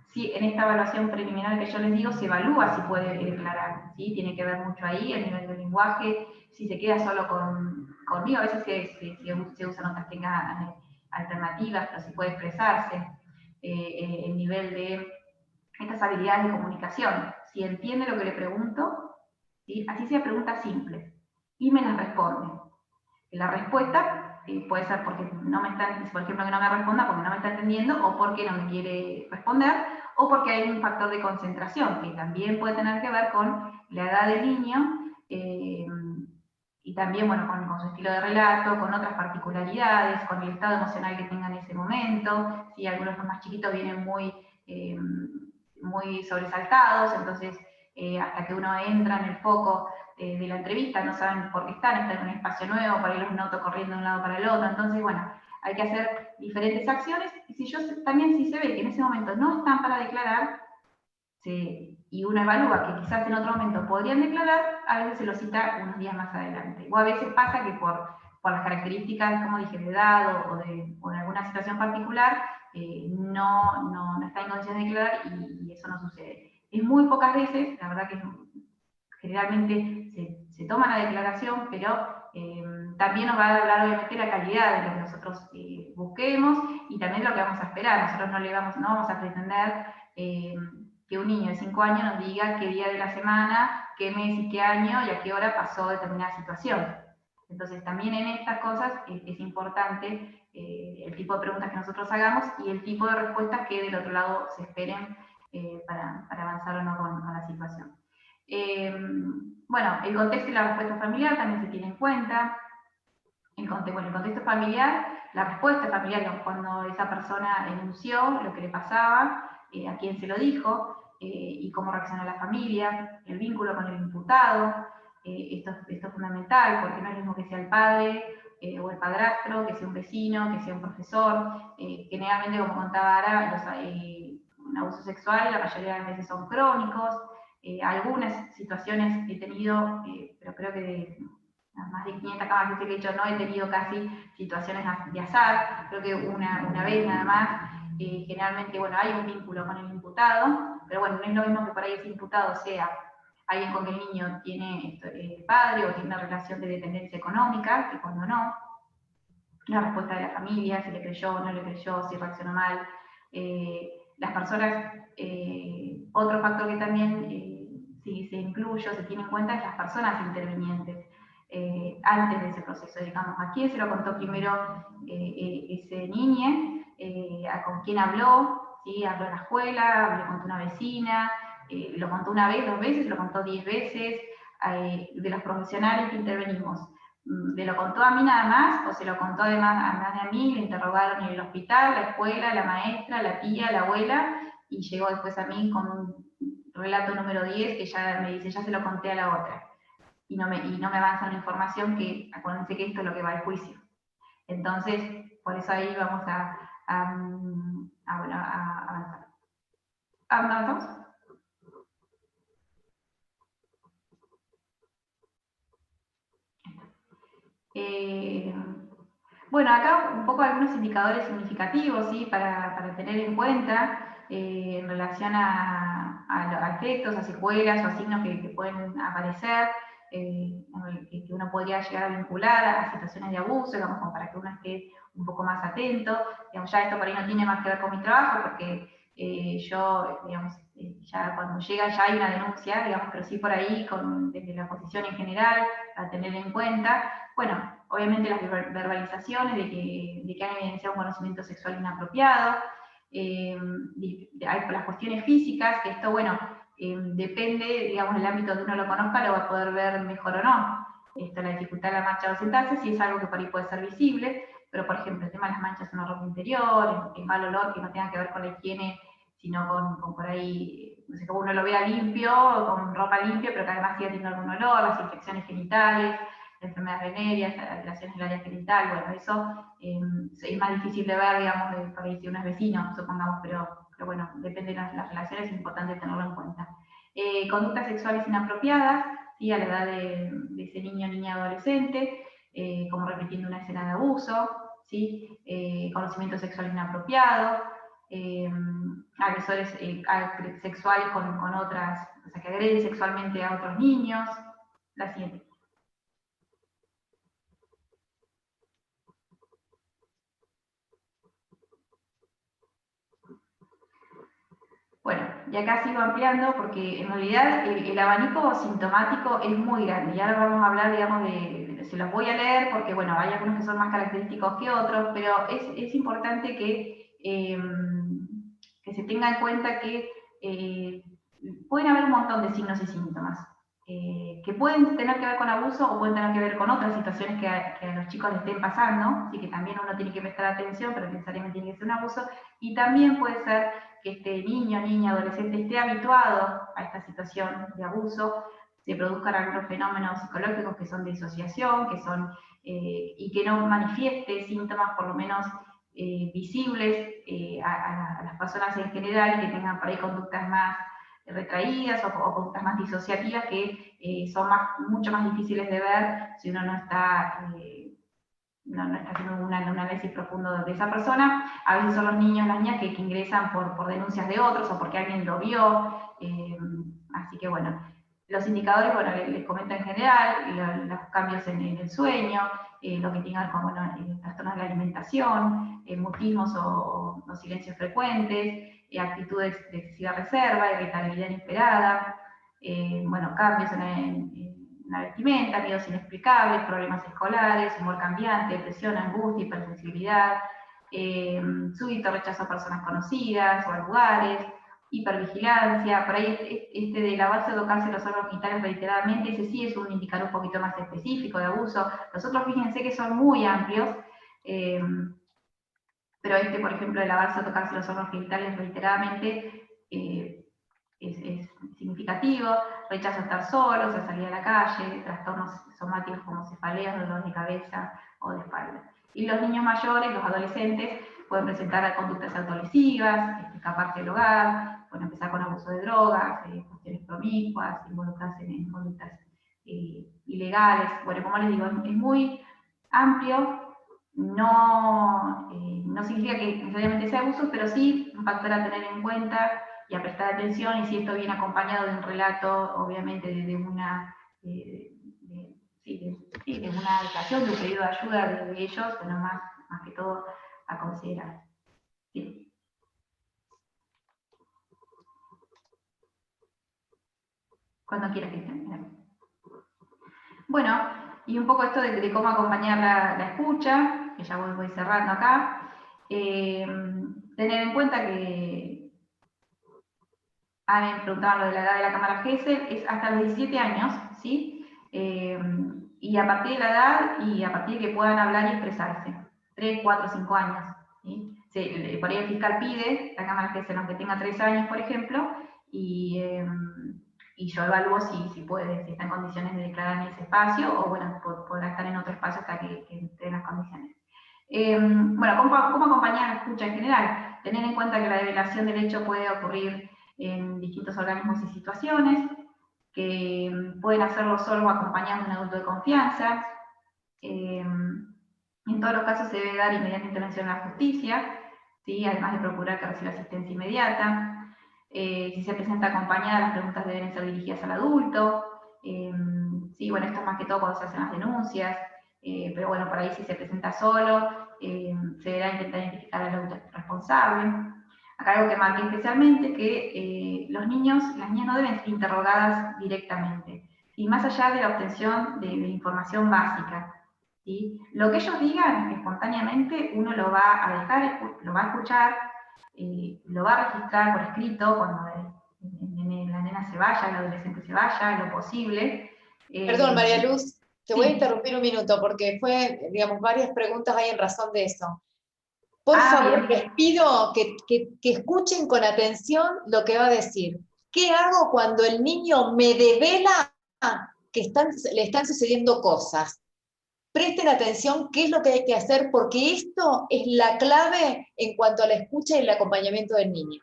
sí, en esta evaluación preliminar que yo les digo, se evalúa si puede declarar, ¿sí? Tiene que ver mucho ahí el nivel del lenguaje, si se queda solo conmigo, a veces se usan otras técnicas alternativas, pero si puede expresarse, el nivel de estas habilidades de comunicación, si entiende lo que le pregunto, ¿sí? Así sea preguntas simples, y me las responde. La respuesta puede ser porque no me está, por ejemplo, que no me responda porque no me está entendiendo, o porque no me quiere responder, o porque hay un factor de concentración, que también puede tener que ver con la edad del niño, y también, bueno, con su estilo de relato, con otras particularidades, con el estado emocional que tenga en ese momento. Si algunos más chiquitos vienen muy sobresaltados, entonces hasta que uno entra en el foco de la entrevista, no saben por qué están en un espacio nuevo, para ir los noto corriendo de un lado para el otro, entonces bueno, hay que hacer diferentes acciones, y si se ve que en ese momento no están para declarar, y uno evalúa que quizás en otro momento podrían declarar, a veces se lo cita unos días más adelante, o a veces pasa que por las características, como dije, de edad o de alguna situación particular, no está en condiciones de declarar, y eso no sucede. Es muy pocas veces, la verdad que generalmente se toma la declaración, pero también nos va a hablar obviamente la calidad de lo que nosotros busquemos, y también lo que vamos a esperar. Nosotros no vamos a pretender que un niño de 5 años nos diga qué día de la semana, qué mes y qué año y a qué hora pasó determinada situación. Entonces también en estas cosas es importante el tipo de preguntas que nosotros hagamos y el tipo de respuestas que del otro lado se esperen para avanzar o no con la situación. Bueno, el contexto y la respuesta familiar también se tiene en cuenta. El contexto familiar, la respuesta familiar, cuando esa persona enunció lo que le pasaba, a quién se lo dijo, y cómo reaccionó la familia, el vínculo con el imputado. Esto es fundamental, porque no es lo mismo que sea el padre o el padrastro, que sea un vecino, que sea un profesor. Generalmente, como contaba Ara, un abuso sexual la mayoría de las veces son crónicos. Algunas situaciones he tenido, pero creo que de más de 500 cámaras que he hecho, no he tenido casi situaciones de azar, creo que una vez nada más. Generalmente, bueno, hay un vínculo con el imputado, pero bueno, no es lo mismo que por ahí ese imputado sea alguien con que el niño tiene padre o tiene una relación de dependencia económica, que cuando no. La respuesta de la familia, si le creyó o no le creyó, si reaccionó mal. Las personas, otro factor que también si se incluye o se tiene en cuenta es las personas intervinientes. antes de ese proceso, digamos, a quién se lo contó primero ese niño, con quién habló, ¿sí? Habló en la escuela, le contó a una vecina, lo contó una vez, 2 veces, lo contó 10 veces, de los profesionales que intervenimos. ¿Me lo contó a mí nada más o se lo contó además de a mí? Le interrogaron en el hospital, la escuela, la maestra, la tía, la abuela, y llegó después a mí con un relato número 10 que ya me dice, ya se lo conté a la otra. Y no me avanza la información, que acuérdense que esto es lo que va al juicio. Entonces, por eso ahí vamos a avanzar. ¿Avanzamos? Bueno, acá un poco algunos indicadores significativos, ¿sí? para tener en cuenta en relación a efectos, a secuelas o a signos que pueden aparecer, que uno podría llegar a vincular a situaciones de abuso, digamos, como para que uno esté un poco más atento. Digamos, ya esto por ahí no tiene más que ver con mi trabajo, porque yo, digamos, ya cuando llega ya hay una denuncia, digamos, pero sí por ahí, desde la posición en general, a tener en cuenta. Bueno, obviamente las verbalizaciones de que han evidenciado un conocimiento sexual inapropiado, hay las cuestiones físicas, que esto, bueno, depende, digamos, del ámbito donde uno lo conozca, lo va a poder ver mejor o no. La dificultad de la marcha o sentarse, sí es algo que por ahí puede ser visible, pero por ejemplo, el tema de las manchas en la ropa interior, el mal olor que no tenga que ver con la higiene, sino con por ahí, no sé, como uno lo vea limpio, con ropa limpia, pero que además siga teniendo algún olor, las infecciones genitales, enfermedades venéreas, alteraciones del área genital, bueno, eso es más difícil de ver, digamos, por ahí si uno es vecino, supongamos, pero bueno, depende de las relaciones, es importante tenerlo en cuenta. Conductas sexuales inapropiadas, ¿sí? A la edad de ese niño, niña, adolescente, como repitiendo una escena de abuso, ¿sí? Conocimiento sexual inapropiado, agresores sexuales con otras, o sea, que agreden sexualmente a otros niños. La siguiente. Bueno, y acá sigo ampliando porque en realidad el abanico sintomático es muy grande. Y ahora vamos a hablar, digamos, se los voy a leer porque, bueno, hay algunos que son más característicos que otros, pero es importante que se tenga en cuenta que pueden haber un montón de signos y síntomas que pueden tener que ver con abuso o pueden tener que ver con otras situaciones que a los chicos les estén pasando, así que también uno tiene que prestar atención, pero necesariamente tiene que ser un abuso, y también puede ser que este niño, niña, adolescente esté habituado a esta situación de abuso, se produzcan algunos fenómenos psicológicos que son de disociación, que son, y que no manifieste síntomas por lo menos visibles a las personas en general, que tengan por ahí conductas más retraídas o conductas más disociativas que son mucho más difíciles de ver si uno no está haciendo un análisis profundo de esa persona. A veces son los niños, las niñas que ingresan por denuncias de otros o porque alguien lo vio. Así que bueno, los indicadores, bueno, les comento en general, los cambios en el sueño, lo que tiene que ver con, bueno, trastornos de la alimentación, mutismos o silencios frecuentes, actitudes de excesiva reserva, irritabilidad inesperada, bueno, cambios en la vestimenta, miedos inexplicables, problemas escolares, humor cambiante, depresión, angustia, hipersensibilidad, súbito rechazo a personas conocidas o a lugares, hipervigilancia. Por ahí de lavarse o tocarse los órganos genitales reiteradamente, ese sí es un indicador un poquito más específico de abuso. Los otros, fíjense que son muy amplios, pero por ejemplo, de lavarse o tocarse los órganos genitales reiteradamente es significativo. Rechazo a estar solos, a salir a la calle, trastornos somáticos como cefaleas, dolor de cabeza o de espalda. Y los niños mayores, los adolescentes, pueden presentar conductas autolesivas, escaparse del hogar, pueden empezar con abuso de drogas, cuestiones promiscuas, involucrarse en conductas ilegales. Bueno, como les digo, es muy amplio. No significa que necesariamente sea abuso, pero sí un factor a tener en cuenta y a prestar atención, y si esto viene acompañado de un relato, obviamente de una declaración, de un pedido de ayuda de ellos, bueno, más que todo a considerar. Sí. Cuando quieras, Cristian. Bueno, y un poco esto de cómo acompañar la escucha, que ya voy cerrando acá. Tener en cuenta que, me preguntaban lo de la edad de la cámara Gesell, es hasta los 17 años, ¿sí? Y a partir de la edad y a partir de que puedan hablar y expresarse, 3, 4, 5 años, ¿sí? Por ahí el fiscal pide la cámara Gesell, aunque tenga 3 años, por ejemplo, y yo evalúo si puede, si está en condiciones de declarar en ese espacio, o bueno, podrá estar en otro espacio hasta que esté en las condiciones. Bueno, ¿cómo acompañar la escucha en general? Tener en cuenta que la develación del hecho puede ocurrir en distintos organismos y situaciones, que pueden hacerlo solo acompañando a un adulto de confianza. En todos los casos se debe dar inmediata intervención en la justicia, ¿sí? Además de procurar que reciba asistencia inmediata. Si se presenta acompañada, las preguntas deben ser dirigidas al adulto. Sí, bueno, esto es más que todo cuando se hacen las denuncias, pero bueno, por ahí si se presenta solo, se deberá intentar identificar al adulto responsable. Acá algo que marqué especialmente, que los niños, las niñas no deben ser interrogadas directamente, y más allá de la obtención de información básica, ¿sí? Lo que ellos digan espontáneamente, uno lo va a dejar, lo va a escuchar, lo va a registrar por escrito cuando la nena se vaya, el adolescente se vaya, lo posible. Perdón, María Luz, te sí. voy a interrumpir un minuto porque fue, digamos, varias preguntas hay en razón de eso. Por favor, bien. les pido que escuchen con atención lo que va a decir. ¿Qué hago cuando el niño me devela que le están sucediendo cosas? Presten atención qué es lo que hay que hacer, porque esto es la clave en cuanto a la escucha y el acompañamiento del niño.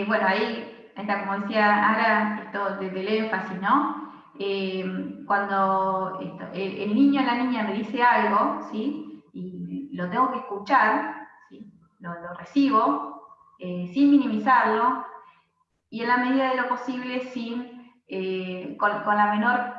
Bueno, ahí está, como decía Ara, esto del énfasis, ¿no? Cuando el niño o la niña me dice algo, ¿sí? Y lo tengo que escuchar, ¿sí? Lo recibo, sin minimizarlo, y en la medida de lo posible con la menor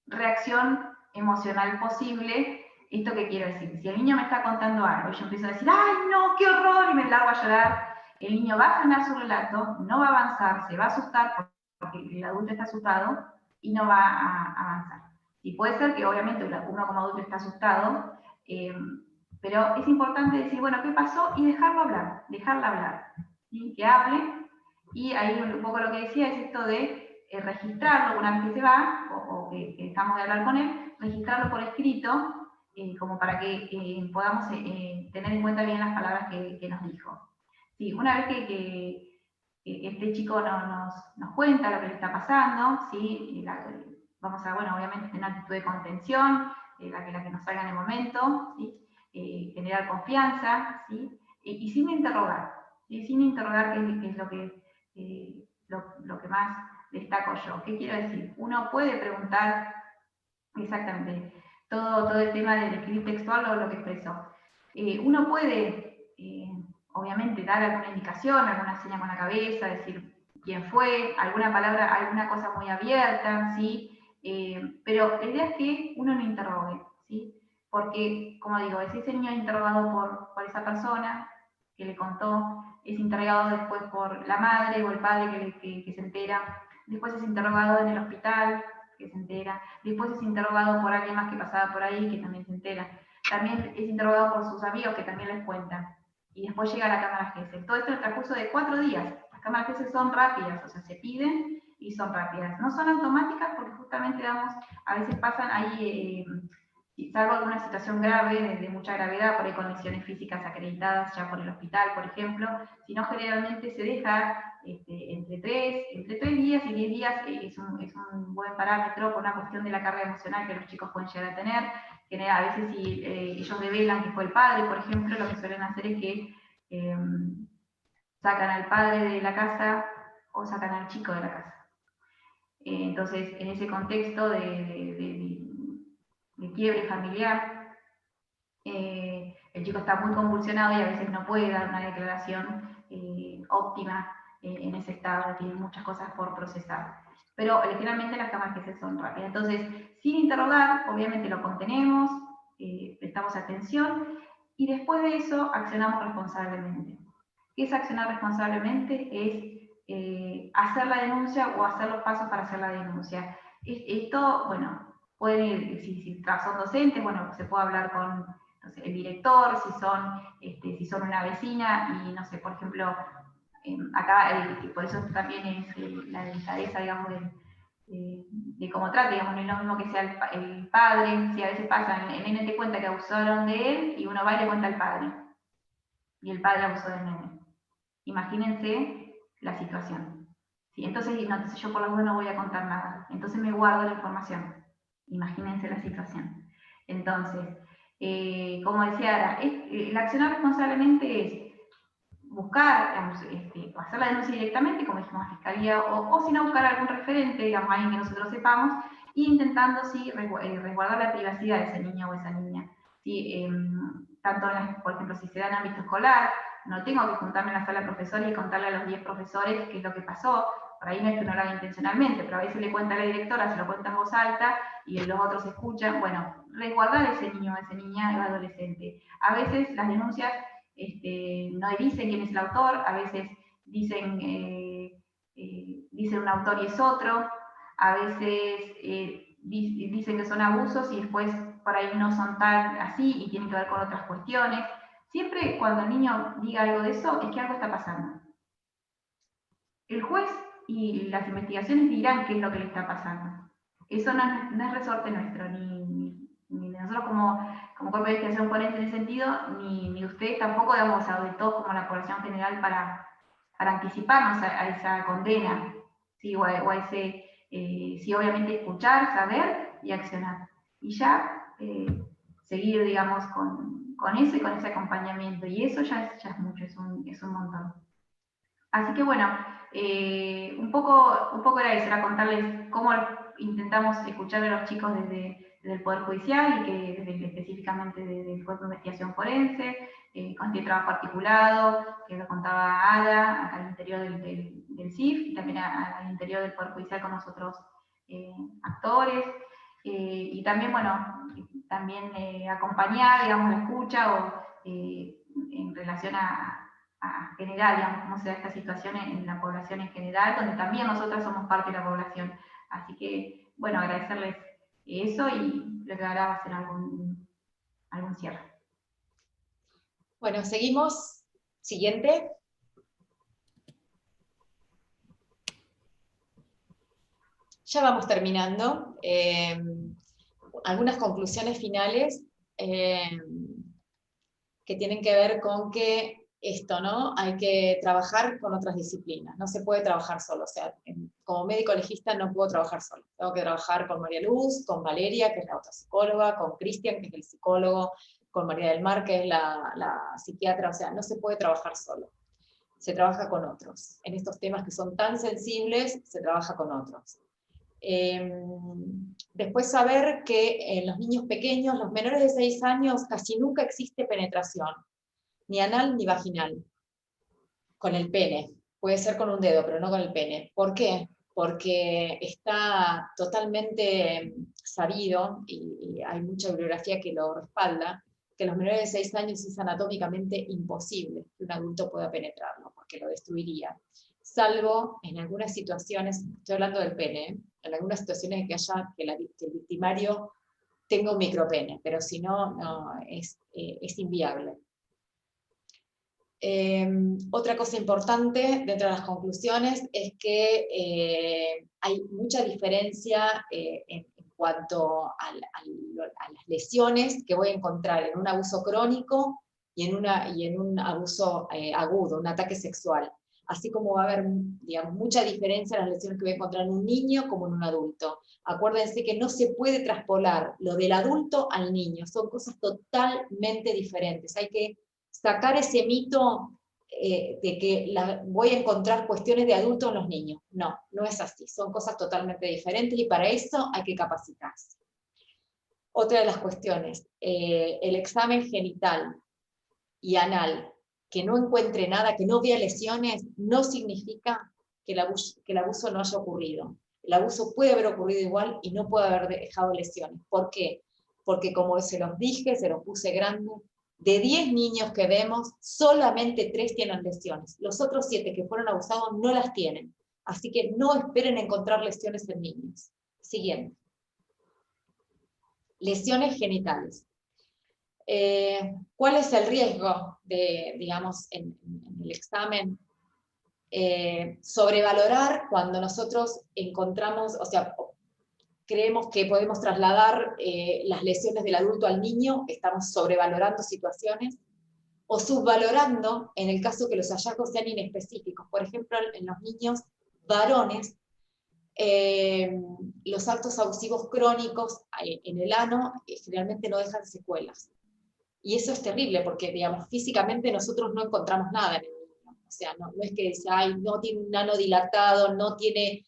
reacción emocional posible. ¿Esto qué quiero decir? Si el niño me está contando algo y yo empiezo a decir, ¡ay, no, qué horror!, y me largo a llorar, el niño va a frenar su relato, no va a avanzar, se va a asustar porque el adulto está asustado y no va a avanzar. Y puede ser que obviamente uno como adulto está asustado, pero es importante decir, bueno, ¿qué pasó? Y dejarla hablar, ¿sí? Que hable. Y ahí un poco lo que decía es esto de registrarlo una vez que se va, o que dejamos de hablar con él, registrarlo por escrito, como para que podamos tener en cuenta bien las palabras que nos dijo. Sí, una vez que este chico nos cuenta lo que le está pasando, ¿sí? Vamos a, bueno, obviamente tener una actitud de contención, la que nos salga en el momento, ¿sí? Generar confianza, ¿sí? Y sin interrogar, ¿sí? Sin interrogar qué es lo que más destaco yo. ¿Qué quiero decir? Uno puede preguntar exactamente todo el tema del escribir textual o lo que expresó. Uno puede, obviamente, dar alguna indicación, alguna seña con la cabeza, decir quién fue, alguna palabra, alguna cosa muy abierta, ¿sí? Pero la idea es que uno no interrogue, ¿sí? Porque, como digo, si ese niño es interrogado por esa persona que le contó, es interrogado después por la madre o el padre que se entera, después es interrogado en el hospital, que se entera, después es interrogado por alguien más que pasaba por ahí, que también se entera, también es interrogado por sus amigos, que también les cuentan, y después llega a la cámara Gesell. Todo esto en el transcurso de 4 días. Las cámaras Gesell son rápidas, o sea, se piden y son rápidas. No son automáticas porque justamente, a veces pasan ahí, salvo alguna situación grave, de mucha gravedad, por ahí condiciones físicas acreditadas ya por el hospital, por ejemplo, sino generalmente se deja entre 3 días y 10 días, es un buen parámetro por una cuestión de la carga emocional que los chicos pueden llegar a tener. A veces si ellos develan que fue el padre, por ejemplo, lo que suelen hacer es que sacan al padre de la casa o sacan al chico de la casa. Entonces, en ese contexto de quiebre familiar, el chico está muy convulsionado y a veces no puede dar una declaración óptima en ese estado, tiene muchas cosas por procesar. Pero generalmente las cámaras Gesell son rápidas. Entonces, sin interrogar, obviamente lo contenemos, prestamos atención y después de eso accionamos responsablemente. ¿Qué es accionar responsablemente? Es hacer la denuncia o hacer los pasos para hacer la denuncia. Esto, bueno, puede, si son docentes, bueno, se puede hablar con, no sé, el director, si son una vecina, y no sé, por ejemplo, acá, por eso también es la delicadeza, digamos, de cómo trata, digamos, no es lo mismo que sea el padre, si a veces pasa, el nene te cuenta que abusaron de él, y uno va y le cuenta al padre, y el padre abusó del nene. Imagínense la situación. ¿Sí? Entonces yo por lo menos no voy a contar nada, entonces me guardo la información. Imagínense la situación. Entonces, como decía Ara, el accionar responsablemente es buscar, digamos, hacer la denuncia directamente, como dijimos, a fiscalía, o si no, buscar algún referente, digamos, alguien que nosotros sepamos, e intentando, sí, resguardar la privacidad de ese niño o esa niña. ¿Sí? Tanto, por ejemplo, si se da en ámbito escolar, no tengo que juntarme en la sala de profesores y contarle a los 10 profesores qué es lo que pasó. Por ahí no es que no lo haga intencionalmente, pero a veces le cuenta a la directora, se lo cuenta en voz alta y los otros escuchan. Bueno, resguardar a ese niño o esa niña o adolescente. A veces las denuncias no dicen quién es el autor, a veces dicen un autor y es otro, a veces dicen que son abusos y después por ahí no son tan así y tienen que ver con otras cuestiones. Siempre cuando el niño diga algo de eso, es que algo está pasando. El juez y las investigaciones dirán qué es lo que le está pasando. Eso no es resorte nuestro, ni nosotros como cuerpo de investigación forense en ese sentido, ni ustedes tampoco, digamos, de todos como la población general para anticiparnos a esa condena, ¿sí? o a ese, sí, obviamente escuchar, saber y accionar. Y ya seguir, digamos, con eso y con ese acompañamiento. Y eso ya es mucho, es un montón. Así que bueno, un poco era contarles cómo intentamos escuchar a los chicos desde el Poder Judicial y que específicamente desde el Cuerpo de Investigación Forense, con este trabajo articulado, que lo contaba Ada, acá al interior del CIF, y también al interior del Poder Judicial con los otros actores, y también, bueno, acompañar, digamos, la escucha en relación a general, digamos, cómo se da esta situación en la población en general, donde también nosotras somos parte de la población. Así que, bueno, agradecerles eso y lo que ahora va a ser algún cierre. Bueno, seguimos. Siguiente. Ya vamos terminando. Algunas conclusiones finales que tienen que ver con que esto, ¿no? Hay que trabajar con otras disciplinas, no se puede trabajar solo, o sea, como médico legista no puedo trabajar solo, tengo que trabajar con María Luz, con Valeria, que es la otra psicóloga, con Cristian, que es el psicólogo, con María del Mar, que es la psiquiatra, o sea, no se puede trabajar solo, se trabaja con otros. En estos temas que son tan sensibles, se trabaja con otros. Después saber que en los niños pequeños, los menores de 6 años, casi nunca existe penetración, ni anal ni vaginal, con el pene. Puede ser con un dedo, pero no con el pene. ¿Por qué? Porque está totalmente sabido, y hay mucha bibliografía que lo respalda, que los menores de 6 años es anatómicamente imposible que un adulto pueda penetrarlo, porque lo destruiría. Salvo en algunas situaciones, estoy hablando del pene, en algunas situaciones en que haya que el victimario tenga un micropene, pero si no, es inviable. Otra cosa importante dentro de las conclusiones es que hay mucha diferencia en cuanto a las lesiones que voy a encontrar en un abuso crónico y en un abuso agudo, un ataque sexual. Así como va a haber, digamos, mucha diferencia en las lesiones que voy a encontrar en un niño como en un adulto. Acuérdense que no se puede traspolar lo del adulto al niño, son cosas totalmente diferentes. Hay que sacar ese mito de que voy a encontrar cuestiones de adultos en los niños. No, no es así, son cosas totalmente diferentes y para eso hay que capacitarse. Otra de las cuestiones, el examen genital y anal, que no encuentre nada, que no vea lesiones, no significa que el abuso no haya ocurrido. El abuso puede haber ocurrido igual y no puede haber dejado lesiones. ¿Por qué? Porque como se los dije, se los puse grande, de 10 niños que vemos, solamente 3 tienen lesiones. Los otros 7 que fueron abusados no las tienen. Así que no esperen encontrar lesiones en niños. Siguiente. Lesiones genitales. ¿Cuál es el riesgo de, digamos, en el examen? Sobrevalorar cuando nosotros encontramos, o sea, creemos que podemos trasladar las lesiones del adulto al niño, estamos sobrevalorando situaciones, o subvalorando en el caso que los hallazgos sean inespecíficos. Por ejemplo, en los niños varones, los actos abusivos crónicos en el ano generalmente no dejan secuelas. Y eso es terrible porque, digamos, físicamente nosotros no encontramos nada en el niño. O sea, no es que dice, ay, no tiene un ano dilatado, no tiene,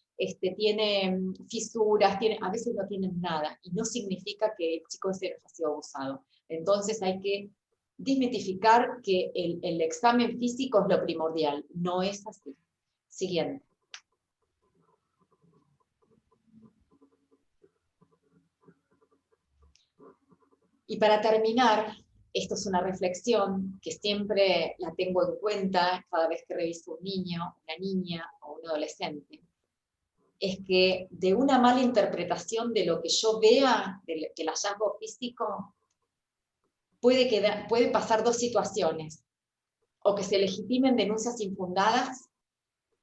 tiene fisuras, a veces no tienen nada. Y no significa que el chico ese ha sido abusado. Entonces hay que desmitificar que el examen físico es lo primordial. No es así. Siguiente. Y para terminar, esto es una reflexión que siempre la tengo en cuenta cada vez que reviso un niño, una niña o un adolescente, es que de una mala interpretación de lo que yo vea del hallazgo físico, puede pasar dos situaciones, o que se legitimen denuncias infundadas,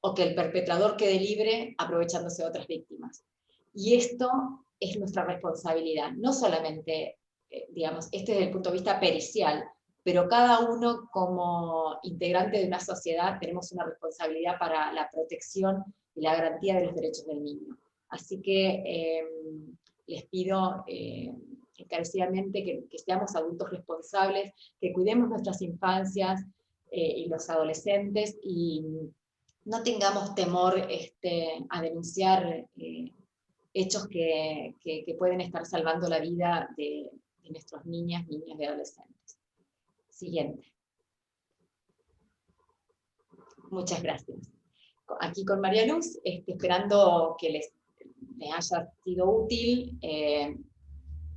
o que el perpetrador quede libre aprovechándose de otras víctimas. Y esto es nuestra responsabilidad, no solamente, digamos, desde el punto de vista pericial, pero cada uno como integrante de una sociedad tenemos una responsabilidad para la protección y la garantía de los derechos del niño. Así que les pido encarecidamente que seamos adultos responsables, que cuidemos nuestras infancias y los adolescentes y no tengamos temor a denunciar hechos que pueden estar salvando la vida de nuestras niñas y adolescentes. Siguiente. Muchas gracias. Aquí con María Luz, esperando que les haya sido útil.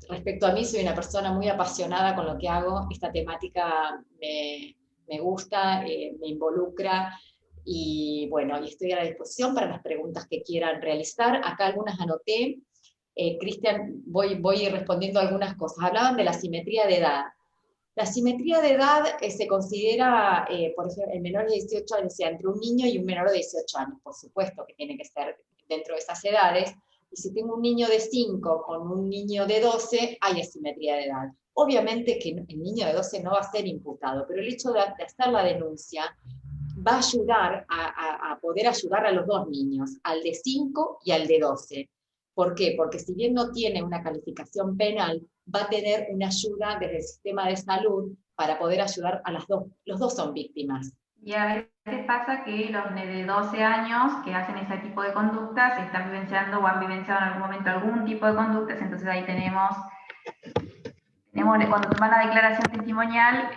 Respecto a mí, soy una persona muy apasionada con lo que hago. Esta temática me gusta, me involucra. Y bueno, y estoy a la disposición para las preguntas que quieran realizar. Acá algunas anoté. Cristian, voy respondiendo algunas cosas. Hablaban de la simetría de edad. La simetría de edad se considera, por ejemplo, el menor de 18 años, o sea, entre un niño y un menor de 18 años, por supuesto que tiene que ser dentro de esas edades. Y si tengo un niño de 5 con un niño de 12, hay asimetría de edad. Obviamente que el niño de 12 no va a ser imputado, pero el hecho de hacer la denuncia va a ayudar a poder ayudar a los dos niños, al de 5 y al de 12. ¿Por qué? Porque si bien no tiene una calificación penal, va a tener una ayuda desde el sistema de salud para poder ayudar a las dos. Los dos son víctimas. Y a veces pasa que los de 12 años que hacen ese tipo de conductas están vivenciando o han vivenciado en algún momento algún tipo de conductas, entonces ahí tenemos cuando toman la declaración testimonial,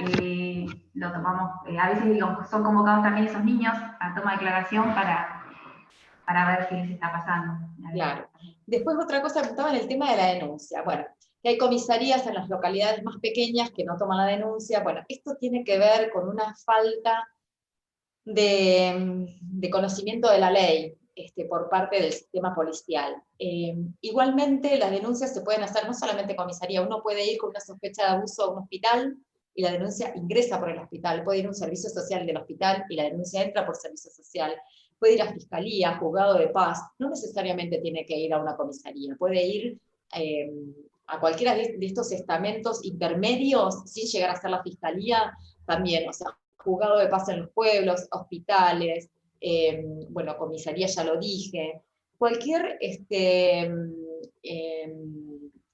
lo tomamos, a veces digamos, son convocados también esos niños a toma de declaración para ver qué les está pasando. Claro. Después otra cosa, preguntaban el tema de la denuncia. Bueno, que hay comisarías en las localidades más pequeñas que no toman la denuncia. Bueno, esto tiene que ver con una falta de conocimiento de la ley por parte del sistema policial. Igualmente, las denuncias se pueden hacer no solamente en comisaría, uno puede ir con una sospecha de abuso a un hospital y la denuncia ingresa por el hospital, puede ir a un servicio social del hospital y la denuncia entra por servicio social, puede ir a fiscalía, juzgado de paz, no necesariamente tiene que ir a una comisaría, puede ir a cualquiera de estos estamentos intermedios sin llegar a ser la fiscalía también, o sea, juzgado de paz en los pueblos, hospitales, bueno, comisaría ya lo dije, cualquier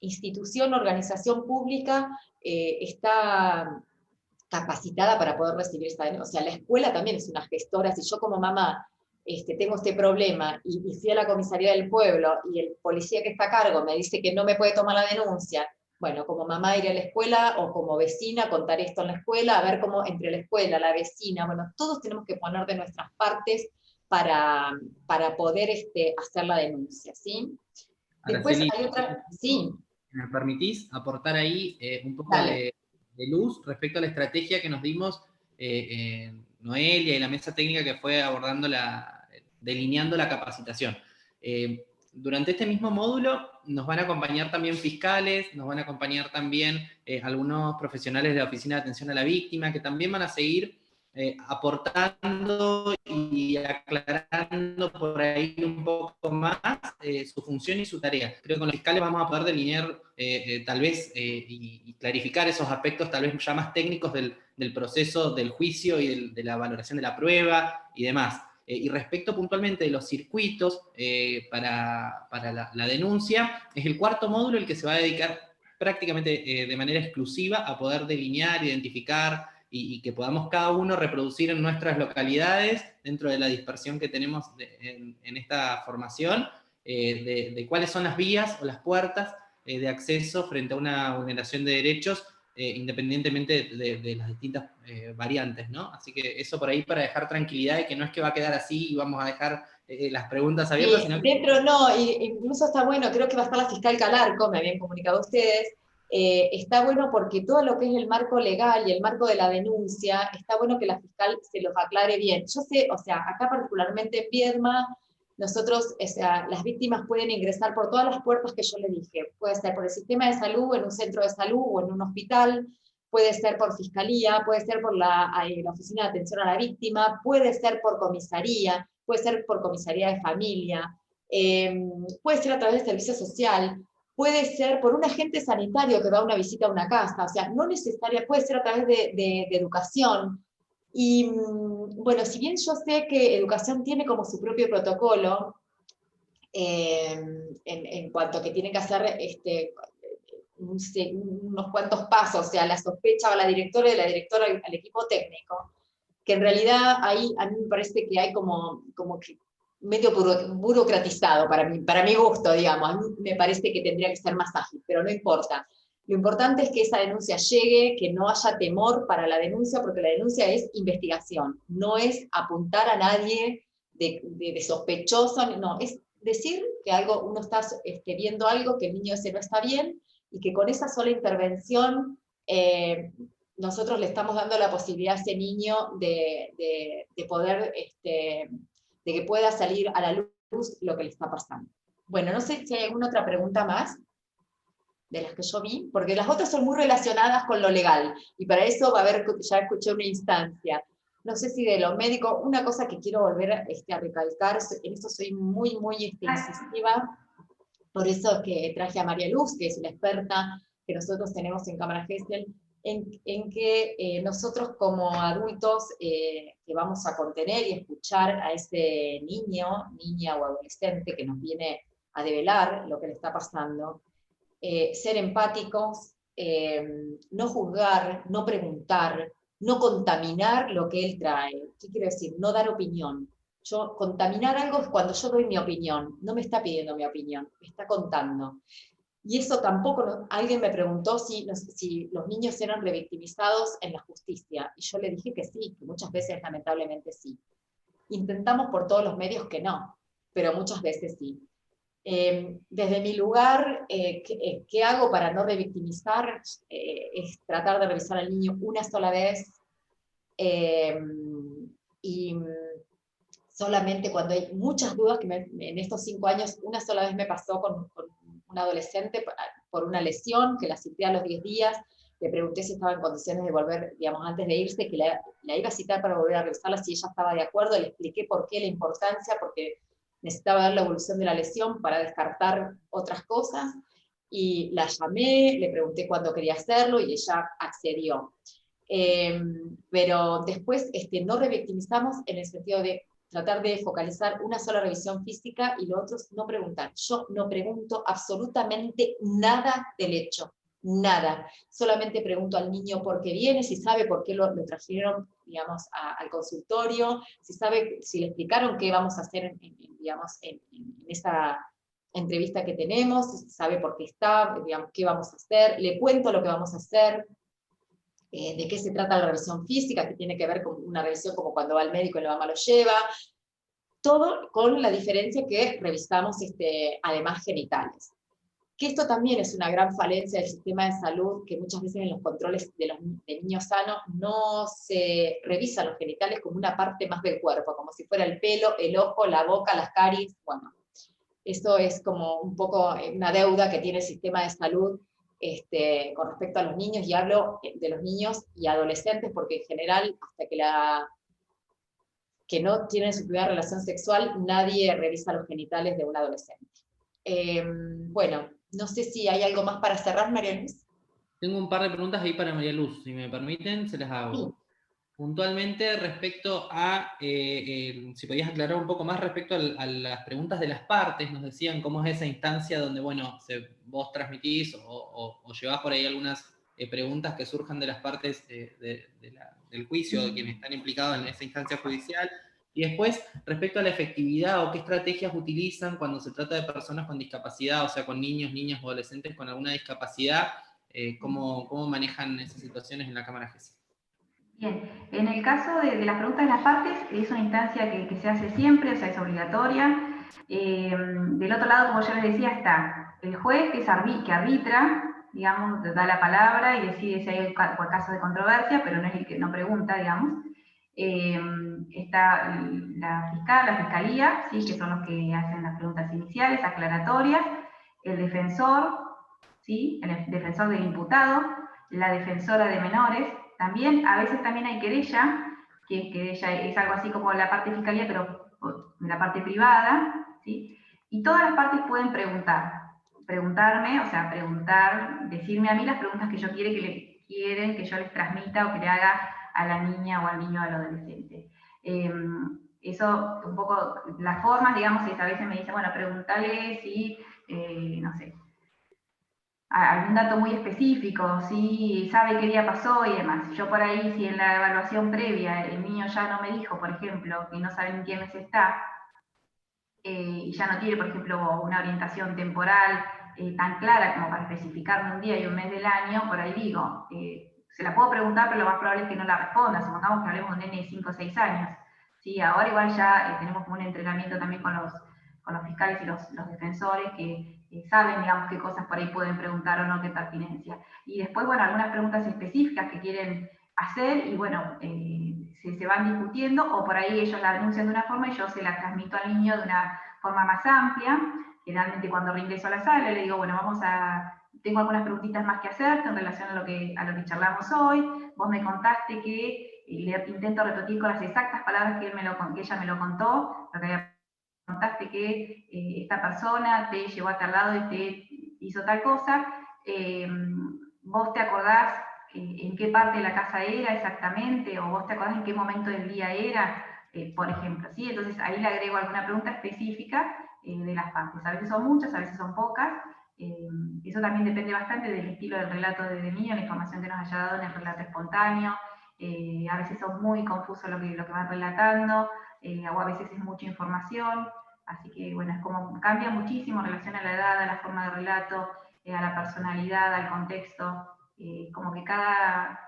institución, organización pública está capacitada para poder recibir esta denuncia. O sea, la escuela también es una gestora. Si yo como mamá tengo este problema y fui a la comisaría del pueblo y el policía que está a cargo me dice que no me puede tomar la denuncia, bueno, como mamá iré a la escuela o como vecina contar esto en la escuela, a ver cómo entre la escuela, la vecina, bueno, todos tenemos que poner de nuestras partes para poder hacer la denuncia, ¿sí? Después hay otra... Sí. ¿Me permitís aportar ahí un poco de luz respecto a la estrategia que nos dimos Noelia y la mesa técnica que fue abordando delineando la capacitación? Durante este mismo módulo nos van a acompañar también fiscales, nos van a acompañar también algunos profesionales de la Oficina de Atención a la Víctima, que también van a seguir aportando y aclarando por ahí un poco más su función y su tarea. Creo que con los fiscales vamos a poder delinear tal vez y clarificar esos aspectos tal vez ya más técnicos del proceso del juicio y de la valoración de la prueba y demás. Y respecto puntualmente de los circuitos para la denuncia, es el cuarto módulo el que se va a dedicar prácticamente de manera exclusiva a poder delinear, identificar y que podamos cada uno reproducir en nuestras localidades, dentro de la dispersión que tenemos en esta formación, de cuáles son las vías o las puertas de acceso frente a una vulneración de derechos, independientemente de las distintas variantes, ¿no? Así que eso por ahí para dejar tranquilidad de que no es que va a quedar así y vamos a dejar las preguntas abiertas, sino que... Dentro no, incluso está bueno, creo que va a estar la fiscal Calarco, me habían comunicado ustedes, está bueno porque todo lo que es el marco legal y el marco de la denuncia, está bueno que la fiscal se los aclare bien. Yo sé, o sea, acá particularmente en Viedma, nosotros, o sea, las víctimas pueden ingresar por todas las puertas que yo le dije. Puede ser por el sistema de salud, en un centro de salud o en un hospital, puede ser por fiscalía, puede ser por la Oficina de Atención a la Víctima, puede ser por comisaría, puede ser por comisaría de familia, puede ser a través del servicio social, puede ser por un agente sanitario que va a una visita a una casa, o sea, no necesaria, puede ser a través de educación. Y bueno, si bien yo sé que educación tiene como su propio protocolo, en cuanto a que tiene que hacer unos cuantos pasos, o sea, la sospecha va a la directora y de la directora al equipo técnico, que en realidad ahí a mí me parece que hay como que medio burocratizado para mi gusto, digamos. A mí me parece que tendría que ser más ágil, pero no importa. Lo importante es que esa denuncia llegue, que no haya temor para la denuncia, porque la denuncia es investigación, no es apuntar a nadie de sospechoso, no, es decir que uno está viendo algo, que el niño ese no está bien, y que con esa sola intervención nosotros le estamos dando la posibilidad a ese niño de poder, de que pueda salir a la luz lo que le está pasando. Bueno, no sé si hay alguna otra pregunta más de las que yo vi, porque las otras son muy relacionadas con lo legal, y para eso va a haber, ya escuché una instancia. No sé si de lo médico, una cosa que quiero volver a recalcar, en esto soy muy, muy incisiva, por eso que traje a María Luz, que es la experta que nosotros tenemos en Cámara Gesell, en que nosotros como adultos que vamos a contener y escuchar a ese niño, niña o adolescente que nos viene a develar lo que le está pasando, ser empáticos, no juzgar, no preguntar, no contaminar lo que él trae. ¿Qué quiero decir? No dar opinión. Contaminar algo es cuando yo doy mi opinión, no me está pidiendo mi opinión, me está contando. Y eso tampoco, alguien me preguntó si los niños eran revictimizados en la justicia, y yo le dije que sí, que muchas veces lamentablemente sí. Intentamos por todos los medios que no, pero muchas veces sí. Desde mi lugar, ¿qué hago para no revictimizar? Es tratar de revisar al niño una sola vez, y solamente cuando hay muchas dudas, que en estos 5 años una sola vez me pasó con un adolescente por una lesión, que la cité a los 10 días, le pregunté si estaba en condiciones de volver, digamos, antes de irse, que la iba a citar para volver a revisarla, si ella estaba de acuerdo, le expliqué por qué, la importancia, porque necesitaba ver la evolución de la lesión para descartar otras cosas, y la llamé, le pregunté cuándo quería hacerlo, y ella accedió. Pero después no revictimizamos en el sentido de tratar de focalizar una sola revisión física, y lo otro es no preguntar. Yo no pregunto absolutamente nada del hecho, nada. Solamente pregunto al niño por qué viene, si sabe por qué lo trajeron, digamos, al consultorio, si le explicaron qué vamos a hacer digamos, en esa entrevista que tenemos, si sabe por qué está, digamos, qué vamos a hacer, le cuento lo que vamos a hacer. De qué se trata la revisión física, que tiene que ver con una revisión como cuando va al médico y la mamá lo lleva, todo con la diferencia que revisamos además genitales. Que esto también es una gran falencia del sistema de salud, que muchas veces en los controles de niños sanos no se revisan los genitales como una parte más del cuerpo, como si fuera el pelo, el ojo, la boca, las caries, bueno. Eso es como un poco una deuda que tiene el sistema de salud con respecto a los niños, y hablo de los niños y adolescentes, porque en general, hasta que no tienen su primera relación sexual, nadie revisa los genitales de un adolescente. Bueno, no sé si hay algo más para cerrar, María Luz. Tengo un par de preguntas ahí para María Luz, si me permiten, se las hago. Sí. Puntualmente respecto a, si podías aclarar un poco más respecto a las preguntas de las partes, nos decían cómo es esa instancia donde, bueno, vos transmitís o llevás por ahí algunas preguntas que surjan de las partes del juicio, de quienes están implicados en esa instancia judicial, y después respecto a la efectividad o qué estrategias utilizan cuando se trata de personas con discapacidad, o sea, con niños, niñas o adolescentes con alguna discapacidad, cómo manejan esas situaciones en la Cámara GESI. Bien, en el caso de las preguntas de las partes, es una instancia que se hace siempre, o sea, es obligatoria. Del otro lado, como yo les decía, está el juez que arbitra, digamos, da la palabra y decide si hay caso de controversia, pero no es el que no pregunta, digamos. Está la fiscalía, ¿sí? Que son los que hacen las preguntas iniciales, aclaratorias, el defensor, ¿sí? El defensor del imputado, la defensora de menores. También, a veces también hay querella, que querella es algo así como la parte fiscalía, pero de la parte privada, ¿sí? Y todas las partes pueden preguntarme, o sea, decirme a mí las preguntas que quieren que yo les transmita o que le haga a la niña o al niño o al adolescente. Eso, un poco, las formas, digamos, a veces me dicen, bueno, pregúntale si, no sé, algún dato muy específico, si sabe qué día pasó y demás. Yo por ahí, si en la evaluación previa el niño ya no me dijo, por ejemplo, que no sabe en qué mes está, y ya no tiene, por ejemplo, una orientación temporal tan clara como para especificarme un día y un mes del año, por ahí digo, se la puedo preguntar, pero lo más probable es que no la responda, supongamos que hablemos de un nene de 5 o 6 años. ¿Sí? Ahora igual ya tenemos como un entrenamiento también con los fiscales y los defensores que saben, digamos, qué cosas por ahí pueden preguntar o no, qué pertinencia. Y después, bueno, algunas preguntas específicas que quieren hacer y, bueno, se van discutiendo, o por ahí ellos la denuncian de una forma y yo se la transmito al niño de una forma más amplia. Generalmente cuando reingreso a la sala le digo, bueno, tengo algunas preguntitas más que hacerte en relación a lo que charlamos hoy. Vos me contaste que, le intento repetir con las exactas palabras que ella me lo contó, lo que contaste que esta persona te llevó a tal lado y te hizo tal cosa, vos te acordás en qué parte de la casa era exactamente, o vos te acordás en qué momento del día era, por ejemplo, ¿sí? Entonces ahí le agrego alguna pregunta específica de las partes. A veces son muchas, a veces son pocas. Eso también depende bastante del estilo del relato del niño, la información que nos haya dado en el relato espontáneo. A veces son muy confusos lo que van relatando, o a veces es mucha información. Así que, bueno, es como cambia muchísimo en relación a la edad, a la forma de relato, a la personalidad, al contexto. Como que cada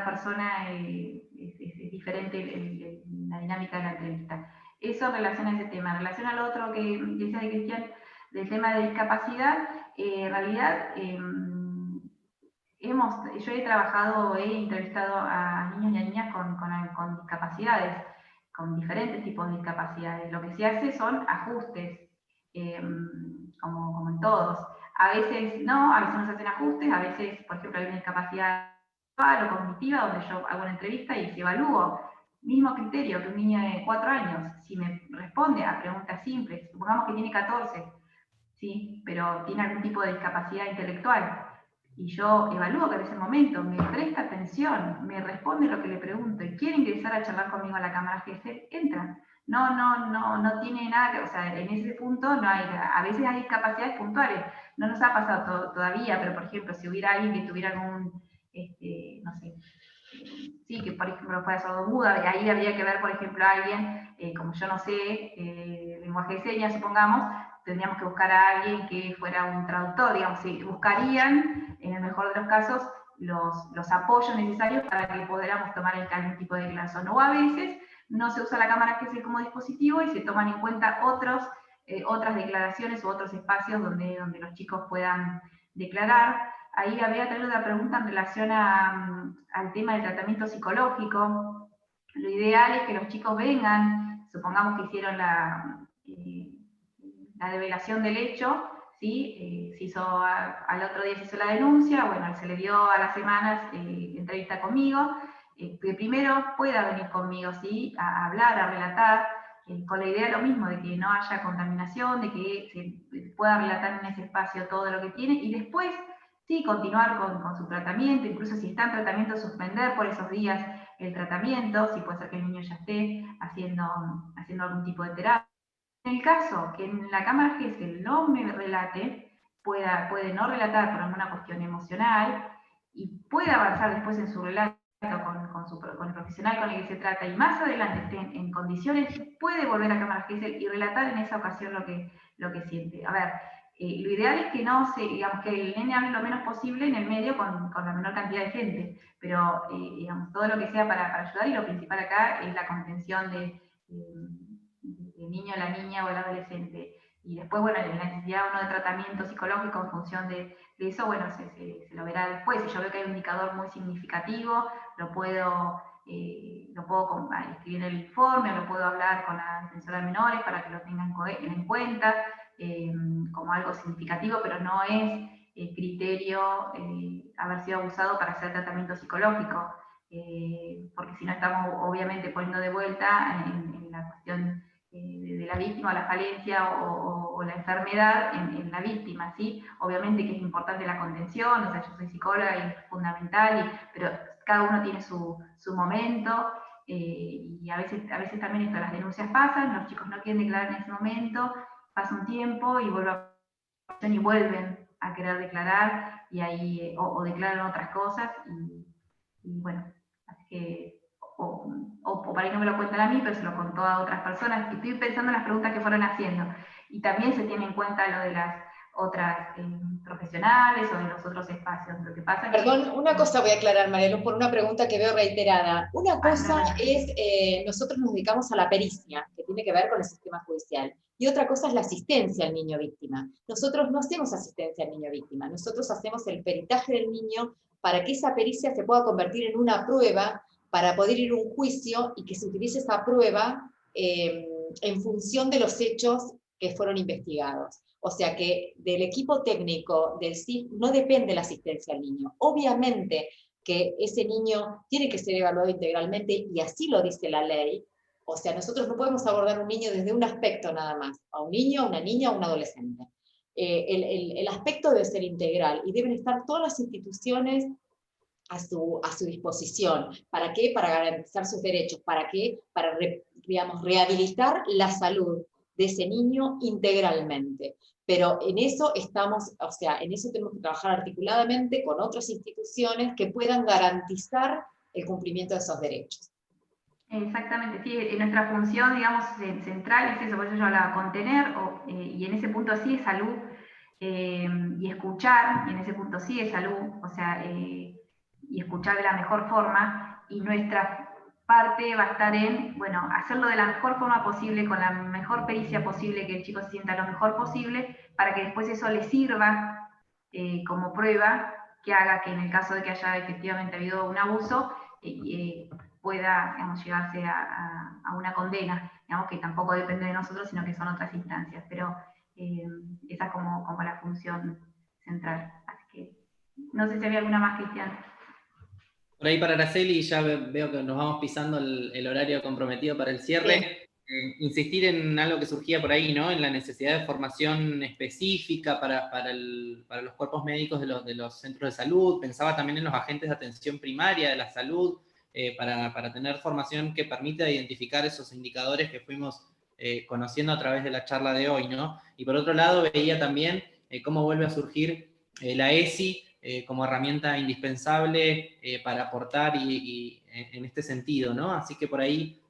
persona es diferente la dinámica de la entrevista. Eso en relación a ese tema. En relación al otro que decía de Cristian, del tema de discapacidad, en realidad yo he entrevistado a niños y a niñas con discapacidades, con diferentes tipos de discapacidades. Lo que se hace son ajustes, como en todos. A veces no se hacen ajustes, a veces, por ejemplo, hay una discapacidad o cognitiva donde yo hago una entrevista y si evalúo, mismo criterio que un niño de 4 años, si me responde a preguntas simples, supongamos que tiene 14, ¿sí? Pero tiene algún tipo de discapacidad intelectual, y yo evalúo que en ese momento me presta atención, me responde lo que le pregunto y quiere ingresar a charlar conmigo a la cámara GESEL, entra. No tiene nada que, o sea, en ese punto no hay, a veces hay discapacidades puntuales, no nos ha pasado todavía, pero por ejemplo, si hubiera alguien que tuviera algún, no sé, sí, que por ejemplo fuera sordomuda, ahí habría que ver, por ejemplo, a alguien, como yo no sé, lenguaje de señas, supongamos, tendríamos que buscar a alguien que fuera un traductor, digamos, buscarían, en el mejor de los casos, los apoyos necesarios para que podamos tomar algún tipo de declaración. O a veces no se usa la cámara GESEL como dispositivo y se toman en cuenta otras declaraciones u otros espacios donde los chicos puedan declarar. Ahí había traído una pregunta en relación al tema del tratamiento psicológico. Lo ideal es que los chicos vengan, supongamos que hicieron la develación del hecho, ¿sí? Al otro día se hizo la denuncia, bueno, se le dio a las semanas entrevista conmigo, que primero pueda venir conmigo, ¿sí? A hablar, a relatar, con la idea lo mismo, de que no haya contaminación, de que se pueda relatar en ese espacio todo lo que tiene, y después, sí, continuar con su tratamiento, incluso si está en tratamiento, suspender por esos días el tratamiento, si puede ser que el niño ya esté haciendo algún tipo de terapia. En el caso que en la cámara GESEL no me relate, puede no relatar por alguna cuestión emocional y puede avanzar después en su relato con el profesional con el que se trata y más adelante esté en condiciones, puede volver a cámara GESEL y relatar en esa ocasión lo que siente. A ver, lo ideal es que digamos, que el nene hable lo menos posible en el medio con la menor cantidad de gente, pero digamos, todo lo que sea para ayudar, y lo principal acá es la contención del niño, la niña o el adolescente. Y después, bueno, la necesidad o no de tratamiento psicológico en función de eso, bueno, se lo verá después. Si yo veo que hay un indicador muy significativo, lo puedo escribir en el informe, lo puedo hablar con la defensora de menores para que lo tengan en cuenta como algo significativo, pero no es criterio haber sido abusado para hacer tratamiento psicológico, porque si no estamos obviamente poniendo de vuelta en la cuestión de la víctima, la falencia o la enfermedad en la víctima, ¿sí? Obviamente que es importante la contención, o sea, yo soy psicóloga y es fundamental, pero cada uno tiene su momento, y a veces también las denuncias pasan, los chicos no quieren declarar en ese momento, pasa un tiempo y vuelven a querer declarar, y ahí, o declaran otras cosas, y bueno, así que o para ahí no me lo cuentan a mí, pero se lo contó a otras personas. Estoy pensando en las preguntas que fueron haciendo. Y también se tiene en cuenta lo de las otras profesionales o de los otros espacios. Lo que pasa Perdón, una cosa voy a aclarar, Marielu, por una pregunta que veo reiterada. Una cosa es, nosotros nos dedicamos a la pericia, que tiene que ver con el sistema judicial, y otra cosa es la asistencia al niño víctima. Nosotros no hacemos asistencia al niño víctima, nosotros hacemos el peritaje del niño para que esa pericia se pueda convertir en una prueba para poder ir a un juicio y que se utilice esa prueba en función de los hechos que fueron investigados. O sea que del equipo técnico del CIF no depende la asistencia al niño. Obviamente que ese niño tiene que ser evaluado integralmente, y así lo dice la ley. O sea, nosotros no podemos abordar a un niño desde un aspecto nada más, a un niño, a una niña, a un adolescente. El aspecto debe ser integral y deben estar todas las instituciones a su disposición. ¿Para qué? Para garantizar sus derechos. ¿Para qué? Para, digamos, rehabilitar la salud de ese niño integralmente. Pero en eso estamos, o sea, en eso tenemos que trabajar articuladamente con otras instituciones que puedan garantizar el cumplimiento de esos derechos. Exactamente, sí, nuestra función, digamos, central es eso, por eso yo hablaba, contener, y en ese punto sí es salud, y escuchar, y en ese punto sí es salud, o sea, y escuchar de la mejor forma, y nuestra parte va a estar en, bueno, hacerlo de la mejor forma posible, con la mejor pericia posible, que el chico se sienta lo mejor posible, para que después eso le sirva como prueba, que haga que en el caso de que haya efectivamente habido un abuso, pueda, digamos, llegarse a una condena, digamos, que tampoco depende de nosotros, sino que son otras instancias, pero esa es como la función central. Así que, no sé si había alguna más, Cristian. Por ahí para Araceli, ya veo que nos vamos pisando el horario comprometido para el cierre. Sí. Insistir en algo que surgía por ahí, ¿no? En la necesidad de formación específica para los cuerpos médicos de los centros de salud. Pensaba también en los agentes de atención primaria de la salud, para tener formación que permita identificar esos indicadores que fuimos conociendo a través de la charla de hoy, ¿no? Y por otro lado, veía también cómo vuelve a surgir la ESI, como herramienta indispensable para aportar y en este sentido, ¿no? Así que por ahí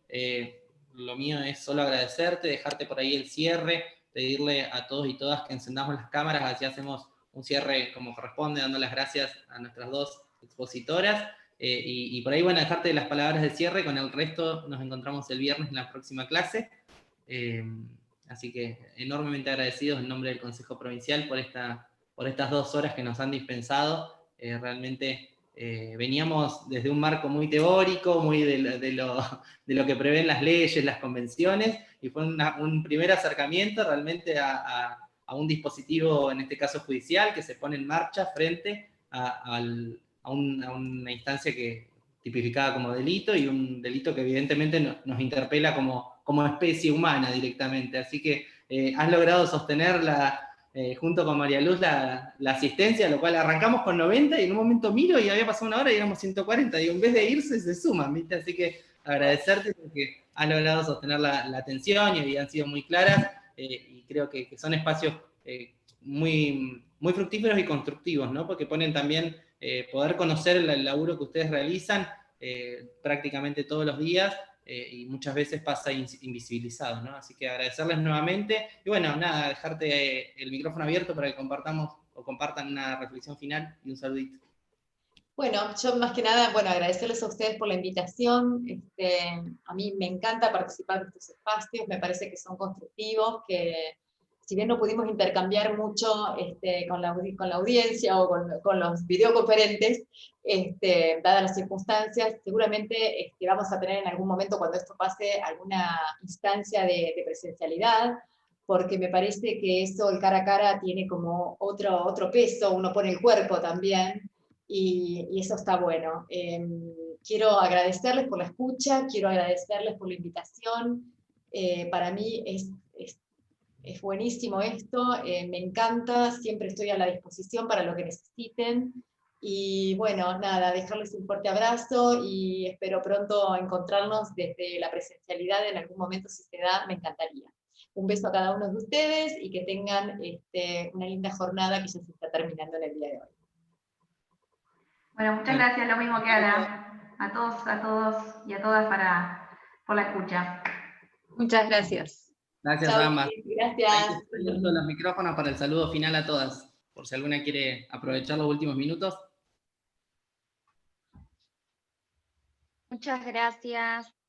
lo mío es solo agradecerte, dejarte por ahí el cierre, pedirle a todos y todas que encendamos las cámaras, así hacemos un cierre como corresponde, dando las gracias a nuestras dos expositoras, y por ahí, bueno, dejarte las palabras de cierre. Con el resto nos encontramos el viernes en la próxima clase, así que enormemente agradecidos en nombre del Consejo Provincial por estas 2 horas que nos han dispensado. Realmente veníamos desde un marco muy teórico, muy de lo que prevén las leyes, las convenciones, y fue un primer acercamiento realmente a un dispositivo, en este caso judicial, que se pone en marcha frente a una instancia que tipificada como delito, y un delito que evidentemente nos interpela como especie humana directamente. Así que has logrado sostener junto con María Luz la asistencia, lo cual arrancamos con 90 y en un momento miro y había pasado una hora y éramos 140, digo, en vez de irse se suman, ¿viste? Así que agradecerte porque has logrado sostener la atención y han sido muy claras, y creo que son espacios muy, muy fructíferos y constructivos, ¿no? Porque ponen también poder conocer el laburo que ustedes realizan prácticamente todos los días, y muchas veces pasa invisibilizado, ¿no? Así que agradecerles nuevamente, y bueno, nada, dejarte el micrófono abierto para que compartamos o compartan una reflexión final y un saludito. Bueno, yo más que nada, bueno, agradecerles a ustedes por la invitación. A mí me encanta participar de estos espacios, me parece que son constructivos, que si bien no pudimos intercambiar mucho con la audiencia o con los videoconferentes, dadas las circunstancias, seguramente vamos a tener en algún momento, cuando esto pase, alguna instancia de presencialidad, porque me parece que eso, el cara a cara, tiene como otro peso, uno pone el cuerpo también, y eso está bueno. Quiero agradecerles por la escucha, quiero agradecerles por la invitación. Para mí es buenísimo esto, me encanta, siempre estoy a la disposición para lo que necesiten. Y bueno, nada, dejarles un fuerte abrazo y espero pronto encontrarnos desde la presencialidad en algún momento, si se da, me encantaría. Un beso a cada uno de ustedes y que tengan una linda jornada que ya se está terminando en el día de hoy. Bueno, muchas gracias, lo mismo que Ana. A todos y a todas por la escucha. Muchas gracias. Gracias, Chau, ambas. gracias. Los micrófonos para el saludo final a todas, por si alguna quiere aprovechar los últimos minutos. Muchas gracias.